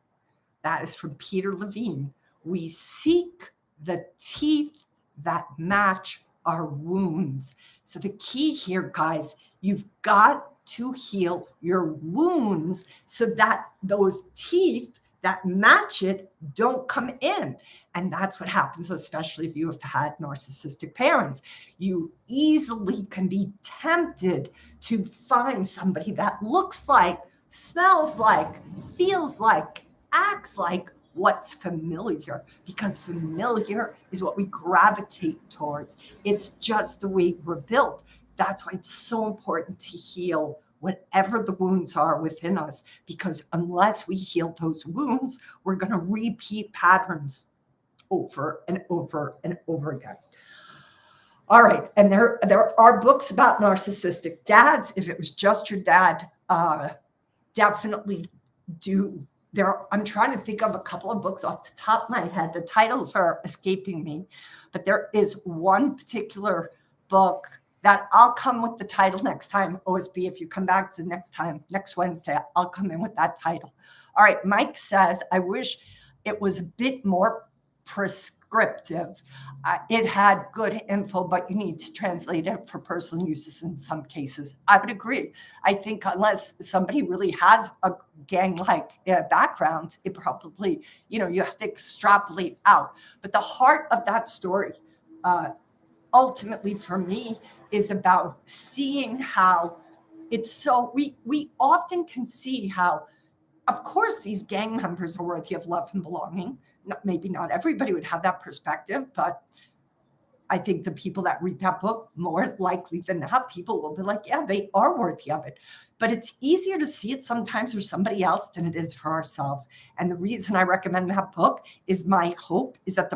That is from Peter Levine. We seek the teeth that match our wounds. So the key here, guys, you've got to heal your wounds so that those teeth that match it don't come in. And that's what happens, especially if you have had narcissistic parents. You easily can be tempted to find somebody that looks like, smells like, feels like, acts like what's familiar, because familiar is what we gravitate towards. It's just the way we're built. That's why it's so important to heal whatever the wounds are within us, because unless we heal those wounds, we're going to repeat patterns over and over and over again. All right. And there are books about narcissistic dads. If it was just your dad, definitely do. I'm trying to think of a couple of books off the top of my head. The titles are escaping me, but there is one particular book that I'll come with the title next time. OSB, if you come back to the next Wednesday, I'll come in with that title. All right. Mike says, I wish it was a bit more prescriptive prescriptive. It had good info, but you need to translate it for personal uses in some cases. I would agree. I think unless somebody really has a gang-like background, it probably, you have to extrapolate out. But the heart of that story, ultimately for me, is about seeing how it's so, we often can see how, of course, these gang members are worthy of love and belonging. Maybe not everybody would have that perspective, but I think the people that read that book, more likely than not, people will be like, yeah, they are worthy of it. But it's easier to see it sometimes for somebody else than it is for ourselves. And the reason I recommend that book is my hope is that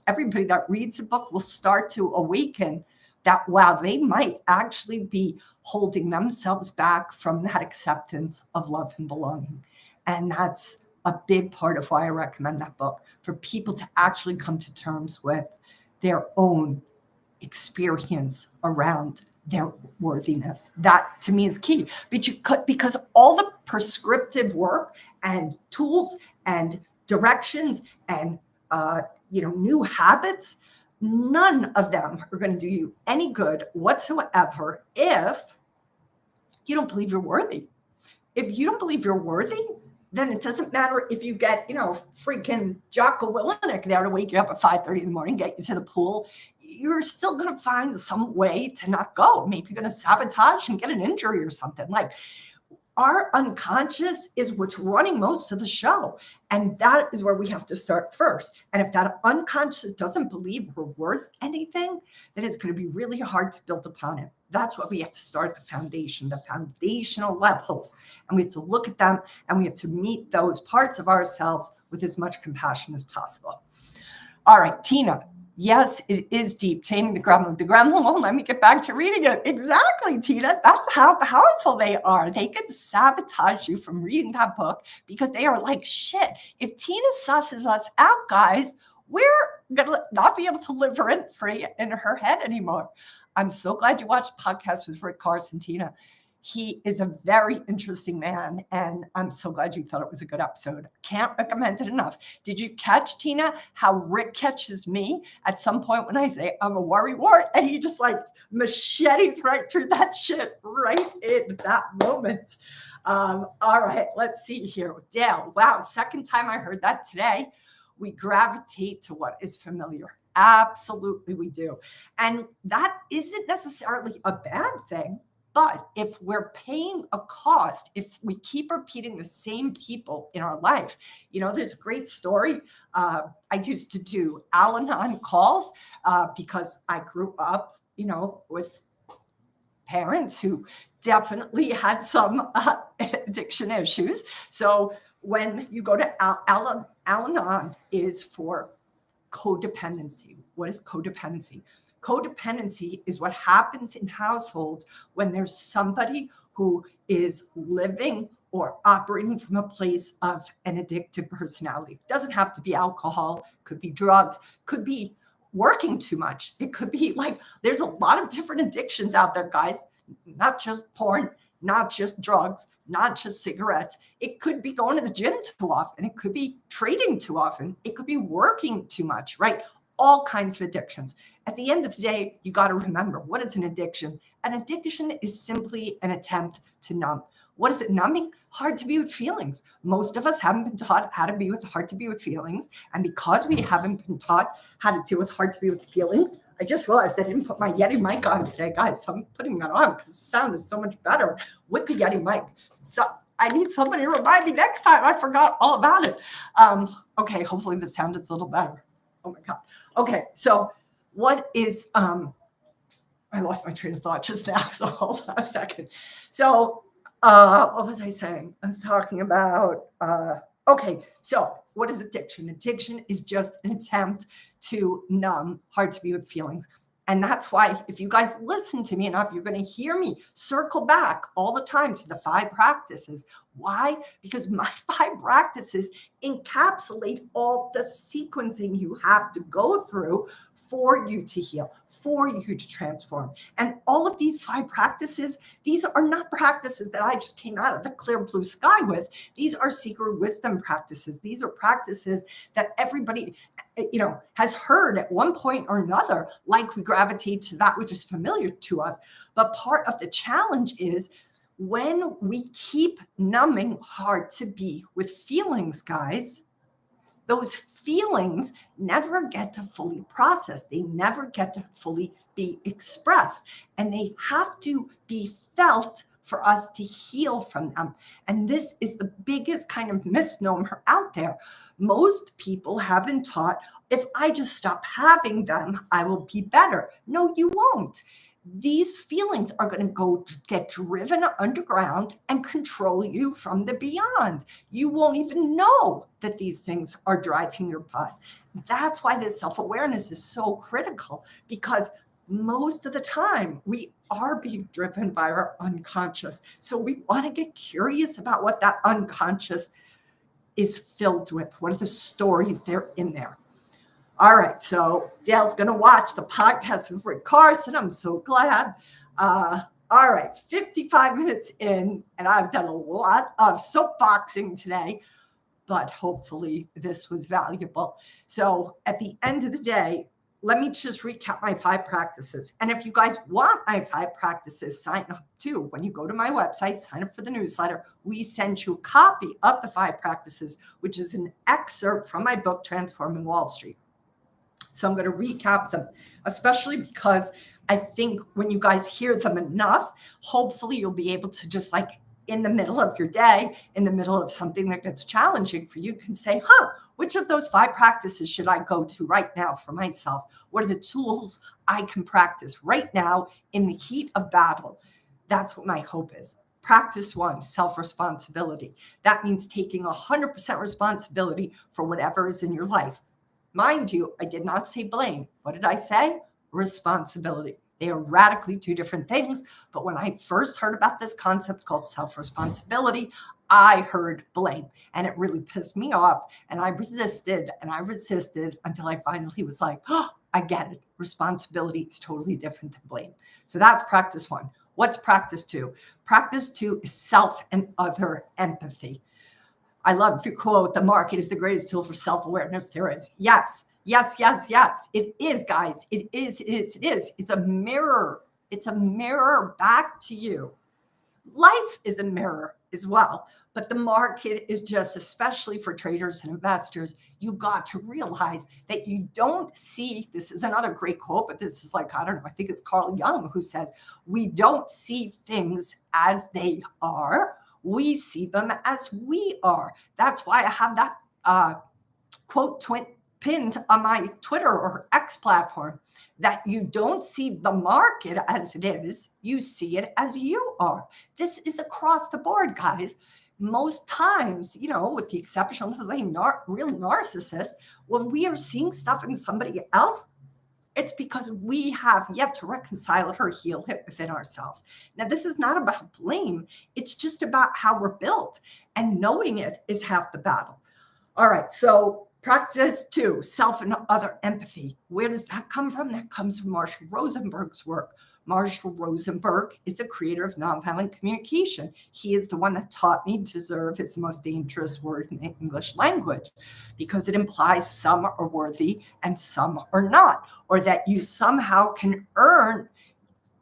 everybody that reads the book will start to awaken that, wow, they might actually be holding themselves back from that acceptance of love and belonging. And that's a big part of why I recommend that book, for people to actually come to terms with their own experience around their worthiness. That to me is key. Because all the prescriptive work and tools and directions and new habits, none of them are going to do you any good whatsoever if you don't believe you're worthy. If you don't believe you're worthy, then it doesn't matter if you get, freaking Jocko Willenick there to wake you up at 5:30 in the morning, get you to the pool. You're still going to find some way to not go. Maybe you're going to sabotage and get an injury or something. Like, our unconscious is what's running most of the show. And that is where we have to start first. And if that unconscious doesn't believe we're worth anything, then it's going to be really hard to build upon it. That's what we have to start the foundational levels. And we have to look at them, and we have to meet those parts of ourselves with as much compassion as possible. All right, Tina. Yes, it is deep. Taming the gremlin. The gremlin won't let me get back to reading it. Exactly, Tina. That's how powerful they are. They can sabotage you from reading that book because they are like, shit, if Tina susses us out, guys, we're going to not be able to live rent-free in her head anymore. I'm so glad you watched podcasts with Rick Carson, Tina. He is a very interesting man, and I'm so glad you thought it was a good episode. Can't recommend it enough. Did you catch, Tina, how Rick catches me at some point when I say I'm a worrywart, and he just like machetes right through that shit right in that moment. All right, let's see here. Dale, wow, second time I heard that today. We gravitate to what is familiar. Absolutely, we do. And that isn't necessarily a bad thing. But if we're paying a cost, if we keep repeating the same people in our life, there's a great story. I used to do Al-Anon calls because I grew up, with parents who definitely had some addiction issues. So when you go to Al-Anon is for codependency. What is codependency? Codependency is what happens in households when there's somebody who is living or operating from a place of an addictive personality. It doesn't have to be alcohol, could be drugs, could be working too much. It could be like, there's a lot of different addictions out there, guys, not just porn, not just drugs, not just cigarettes. It could be going to the gym too often. It could be trading too often. It could be working too much, right? All kinds of addictions. At the end of the day, you got to remember, what is an addiction? An addiction is simply an attempt to numb. What is it numbing? Hard to be with feelings. Most of us haven't been taught how to be with hard to be with feelings. And because we haven't been taught how to deal with hard to be with feelings, I just realized I didn't put my Yeti mic on today, guys. So I'm putting that on because the sound is so much better with the Yeti mic. So I need somebody to remind me next time. I forgot all about it. Okay, hopefully the sound is a little better. Oh my God. Okay, so what is, I lost my train of thought just now, so hold on a second. So what was I saying? I was talking about, okay, so what is addiction? Addiction is just an attempt to numb hard to be with feelings. And that's why if you guys listen to me enough, you're going to hear me circle back all the time to the 5 practices. Why? Because my 5 practices encapsulate all the sequencing you have to go through for you to heal, for you to transform. And all of these 5 practices, these are not practices that I just came out of the clear blue sky with. These are secret wisdom practices. These are practices that everybody, has heard at one point or another, like we gravitate to that which is familiar to us. But part of the challenge is when we keep numbing hard to be with feelings, guys, those feelings never get to fully process. They never get to fully be expressed. And they have to be felt for us to heal from them. And this is the biggest kind of misnomer out there. Most people have been taught, if I just stop having them, I will be better. No, you won't. These feelings are going to get driven underground and control you from the beyond. You won't even know that these things are driving your bus. That's why this self-awareness is so critical, because most of the time we are being driven by our unconscious. So we want to get curious about what that unconscious is filled with. What are the stories there in there? All right, so Dale's going to watch the podcast with Rick Carson. I'm so glad. All right, 55 minutes in, and I've done a lot of soapboxing today, but hopefully this was valuable. So at the end of the day, let me just recap my 5 practices. And if you guys want my 5 practices, sign up too. When you go to my website, sign up for the newsletter, we send you a copy of the 5 practices, which is an excerpt from my book, Transforming Wall Street. So I'm going to recap them, especially because I think when you guys hear them enough, hopefully you'll be able to just like in the middle of your day, in the middle of something that gets challenging for you, can say, which of those 5 practices should I go to right now for myself? What are the tools I can practice right now in the heat of battle? That's what my hope is. Practice 1, self-responsibility. That means taking 100% responsibility for whatever is in your life. Mind you, I did not say blame. What did I say? Responsibility. They are radically 2 different things. But when I first heard about this concept called self-responsibility, I heard blame, and it really pissed me off. And I resisted until I finally was like, I get it. Responsibility is totally different than blame. So that's practice 1. What's practice 2? Practice 2 is self and other empathy. I love your quote, the market is the greatest tool for self-awareness there is. Yes, yes, yes, yes. It is, guys. It is. It's a mirror. It's a mirror back to you. Life is a mirror as well. But the market is just, especially for traders and investors, you got to realize that you don't see, this is another great quote, but this is like, I don't know, I think it's Carl Jung who says, we don't see things as they are. We see them as we are. That's why I have that quote pinned on my Twitter or X platform, that you don't see the market as it is, you see it as you are. This is across the board, guys. Most times, with the exception of a real narcissist, when we are seeing stuff in somebody else, it's because we have yet to reconcile it or heal it within ourselves. Now, this is not about blame. It's just about how we're built. And knowing it is half the battle. All right. So practice 2, self and other empathy. Where does that come from? That comes from Marshall Rosenberg's work. Marshall Rosenberg is the creator of nonviolent communication. He is the one that taught me deserve is the most dangerous word in the English language, because it implies some are worthy and some are not, or that you somehow can earn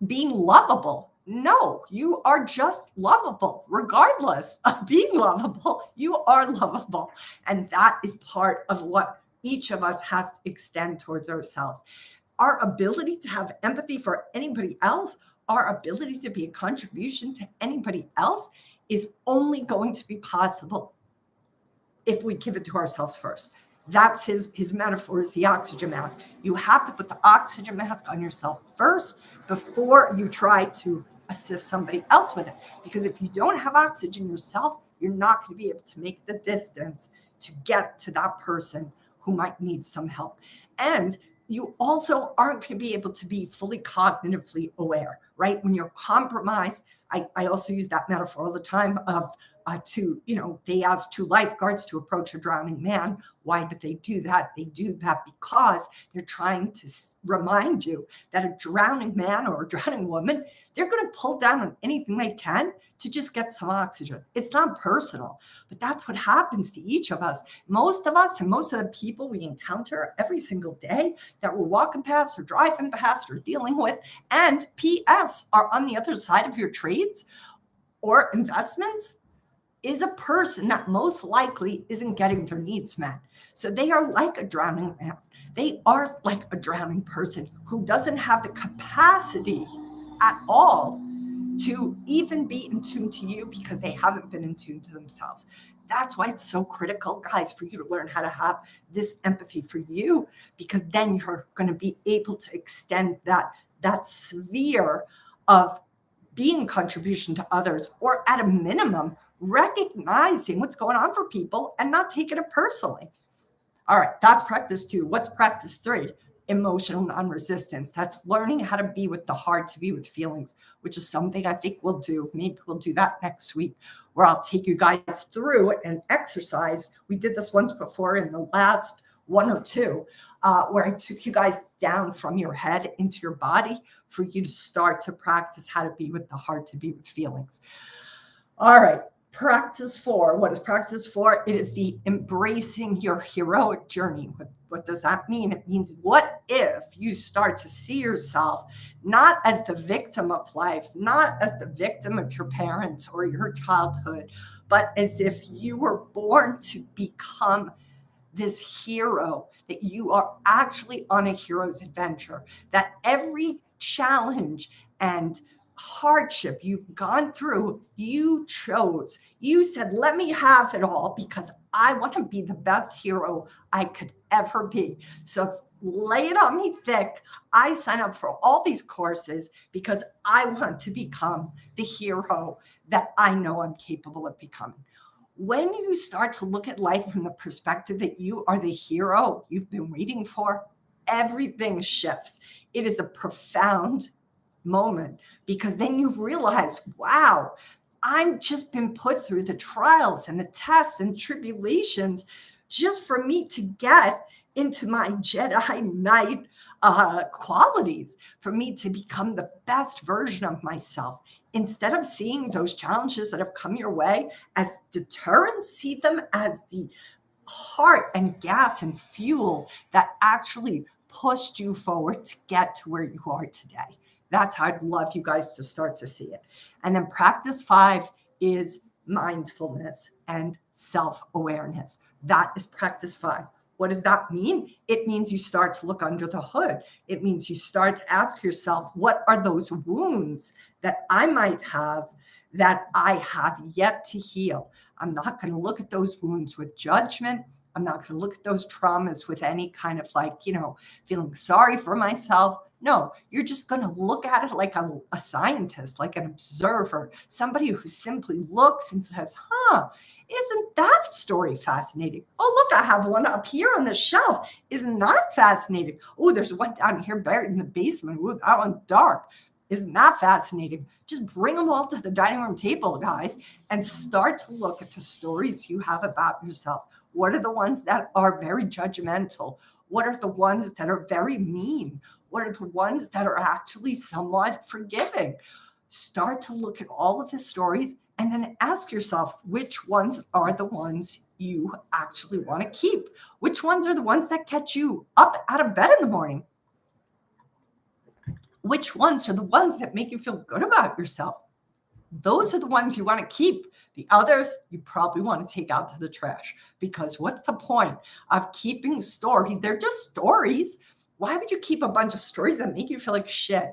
being lovable. No, you are just lovable. Regardless of being lovable, you are lovable. And that is part of what each of us has to extend towards ourselves. Our ability to have empathy for anybody else, our ability to be a contribution to anybody else is only going to be possible if we give it to ourselves first. That's his metaphor, is the oxygen mask. You have to put the oxygen mask on yourself first before you try to assist somebody else with it. Because if you don't have oxygen yourself, you're not going to be able to make the distance to get to that person who might need some help. And you also aren't going to be able to be fully cognitively aware, right? When you're compromised I also use that metaphor all the time of they asked two lifeguards to approach a drowning man. Why did they do that? They do that because they're trying to remind you that a drowning man or a drowning woman, they're going to pull down on anything they can to just get some oxygen. It's not personal, but that's what happens to each of us. Most of us and most of the people we encounter every single day that we're walking past or driving past or dealing with, and PS are on the other side of your trades or investments, is a person that most likely isn't getting their needs met. So they are like a drowning man. They are like a drowning person who doesn't have the capacity at all to even be in tune to you because they haven't been in tune to themselves. That's why it's so critical, guys, for you to learn how to have this empathy for you, because then you're going to be able to extend that sphere of being contribution to others, or at a minimum, recognizing what's going on for people and not taking it personally. All right, that's practice 2. What's practice 3? Emotional non-resistance. That's learning how to be with the heart, to be with feelings, which is something I think we'll do. Maybe we'll do that next week, where I'll take you guys through an exercise. We did this once before in the last 1 or 2, where I took you guys down from your head into your body for you to start to practice how to be with the heart, to be with feelings. All right. Practice 4. What is practice 4? It is the embracing your heroic journey. What does that mean? It means, what if you start to see yourself not as the victim of life, not as the victim of your parents or your childhood, but as if you were born to become this hero, that you are actually on a hero's adventure, that every challenge and hardship you've gone through, you chose. You said, let me have it all because I want to be the best hero I could ever be. So lay it on me thick. I sign up for all these courses because I want to become the hero that I know I'm capable of becoming. When you start to look at life from the perspective that you are the hero you've been waiting for, everything shifts. It is a profound moment, because then you realize, wow, I've just been put through the trials and the tests and tribulations just for me to get into my Jedi Knight qualities, for me to become the best version of myself. Instead of seeing those challenges that have come your way as deterrents, see them as the heart and gas and fuel that actually pushed you forward to get to where you are today. That's how I'd love you guys to start to see it. And then practice 5 is mindfulness and self-awareness. That is practice 5. What does that mean? It means you start to look under the hood. It means you start to ask yourself, what are those wounds that I might have that I have yet to heal? I'm not going to look at those wounds with judgment. I'm not going to look at those traumas with any kind of feeling sorry for myself. No, you're just going to look at it like a scientist, like an observer, somebody who simply looks and says, isn't that story fascinating? Oh, look, I have one up here on the shelf. Isn't that fascinating? Oh, there's one down here buried in the basement. Ooh, that one's dark. Isn't that fascinating? Just bring them all to the dining room table, guys, and start to look at the stories you have about yourself. What are the ones that are very judgmental? What are the ones that are very mean? What are the ones that are actually somewhat forgiving? Start to look at all of the stories and then ask yourself, which ones are the ones you actually want to keep? Which ones are the ones that catch you up out of bed in the morning? Which ones are the ones that make you feel good about yourself? Those are the ones you want to keep. The others, you probably want to take out to the trash, because what's the point of keeping stories? They're just stories. Why would you keep a bunch of stories that make you feel like shit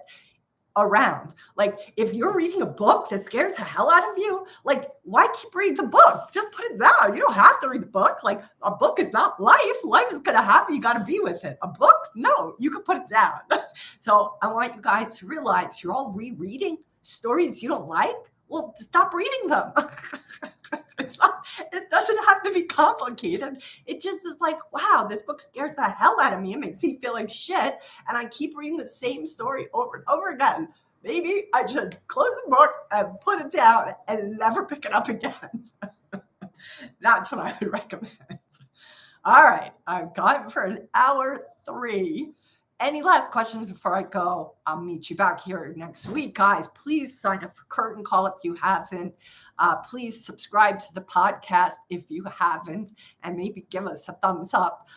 around? Like, if you're reading a book that scares the hell out of you, like, why keep reading the book? Just put it down. You don't have to read the book. Like, a book is not life. Life is going to happen. You got to be with it. A book, no, you can put it down. So I want you guys to realize you're all rereading stories you don't like. Well, stop reading them. It doesn't have to be complicated. It just is like, wow, this book scared the hell out of me. It makes me feel like shit. And I keep reading the same story over and over again. maybe I should close the book and put it down and never pick it up again. That's what I would recommend. All right, I've got for an hour 3. Any last questions before I go? I'll meet you back here next week, guys. Please sign up for Curtain Call if you haven't. Please subscribe to the podcast if you haven't, and maybe give us a thumbs up.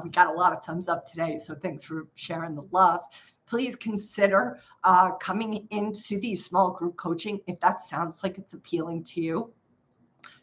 We got a lot of thumbs up today, so thanks for sharing the love. Please consider coming into the small group coaching if that sounds like it's appealing to you.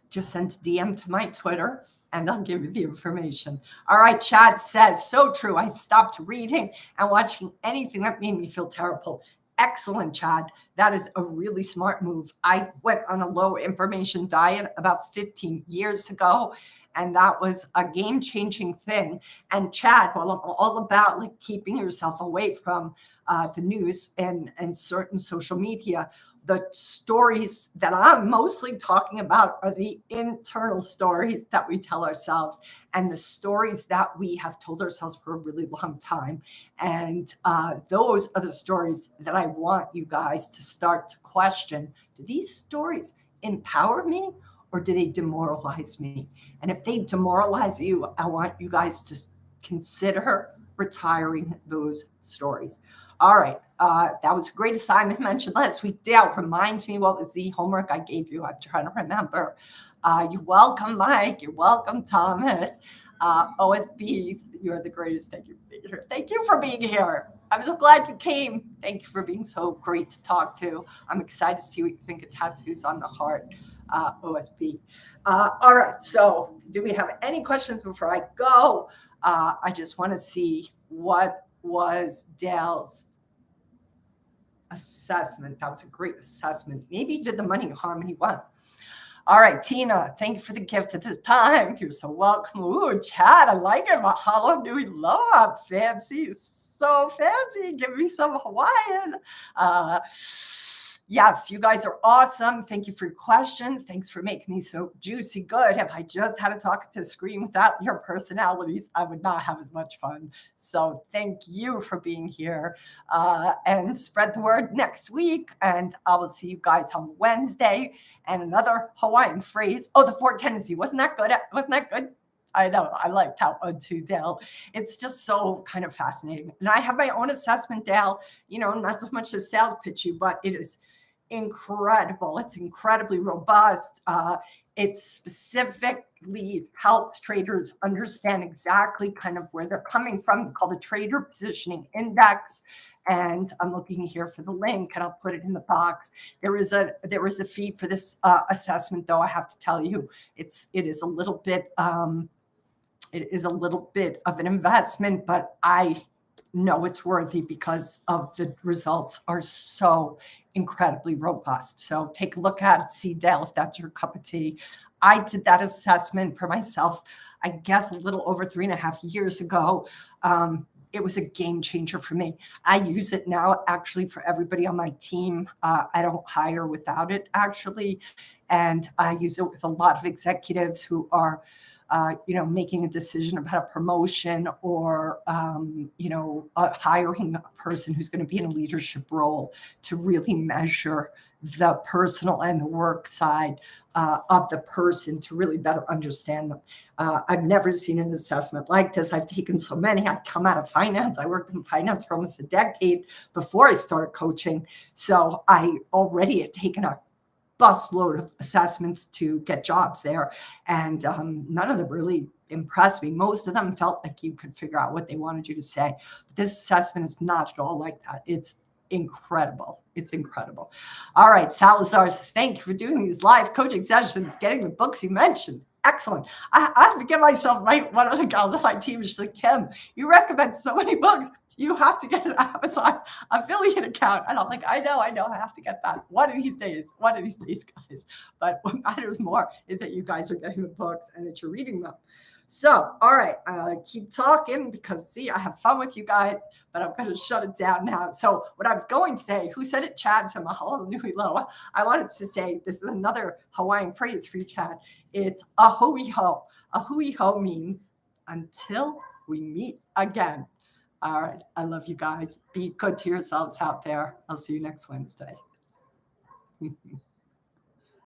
Just send a DM to my Twitter and I'll give you the information. All right, Chad says, so true. I stopped reading and watching anything that made me feel terrible. Excellent, Chad. That is a really smart move. I went on a low information diet about 15 years ago, and that was a game-changing thing. And Chad, well, I'm all about like keeping yourself away from the news and certain social media. The stories that I'm mostly talking about are the internal stories that we tell ourselves and the stories that we have told ourselves for a really long time. And those are the stories that I want you guys to start to question. Do these stories empower me or do they demoralize me? And if they demoralize you, I want you guys to consider retiring those stories. All right. That was a great assignment mentioned last week. Dale, reminds me what was the homework I gave you. I'm trying to remember. You're welcome, Mike. You're welcome, Thomas. OSB, you're the greatest. Thank you for being here. Thank you for being here. I'm so glad you came. Thank you for being so great to talk to. I'm excited to see what you think of tattoos on the heart, OSB. All right. So do we have any questions before I go? I just want to see what was Dale's assessment. That was a great assessment. Maybe you did the money harmony one. All right, Tina, thank you for the gift at this time. You're so welcome. Ooh, Chad, I like it. Mahalo nui loa. Fancy. So fancy. Give me some Hawaiian. Yes, you guys are awesome. Thank you for your questions. Thanks for making me so juicy good. If I just had to talk to the screen without your personalities, I would not have as much fun. So thank you for being here and spread the word next week. And I will see you guys on Wednesday. And another Hawaiian phrase. Oh, the fourth tendency. Wasn't that good? Wasn't that good? I know. I liked that one too, Dale. It's just so kind of fascinating. And I have my own assessment, Dale. You know, not so much the sales pitch you, but it is incredible. It's incredibly robust. It specifically helps traders understand exactly kind of where they're coming from. It's called a trader positioning index. And I'm looking here for the link and I'll put it in the box. There is a fee for this assessment, though. I have to tell you, it is a little bit of an investment, but I know it's worthy because of the results are so incredibly robust. So take a look at it, see, Dale, if that's your cup of tea. I did that assessment for myself, I guess, a little over 3.5 years ago. It was a game changer for me. I use it now actually for everybody on my team. I don't hire without it actually. And I use it with a lot of executives who are making a decision about a promotion or, hiring a person who's going to be in a leadership role to really measure the personal and the work side of the person to really better understand them. I've never seen an assessment like this. I've taken so many. I come out of finance. I worked in finance for almost a decade before I started coaching. So I already had taken a busload of assessments to get jobs there. And none of them really impressed me. Most of them felt like you could figure out what they wanted you to say. But this assessment is not at all like that. It's incredible. It's incredible. All right. Salazar says, thank you for doing these live coaching sessions, getting the books you mentioned. Excellent. I have to give myself one of the gals on my team. She's like, Kim, you recommend so many books. You have to get an Amazon affiliate account. And I'm like, I know, I have to get that one of these days, guys. But what matters more is that you guys are getting the books and that you're reading them. So, all right, keep talking because, see, I have fun with you guys, but I'm going to shut it down now. So what I was going to say, who said it, Chad? So mahalo nui loa. I wanted to say, this is another Hawaiian phrase for you, Chad. It's a hui ho. A hui ho means until we meet again. All right. I love you guys. Be good to yourselves out there. I'll see you next Wednesday.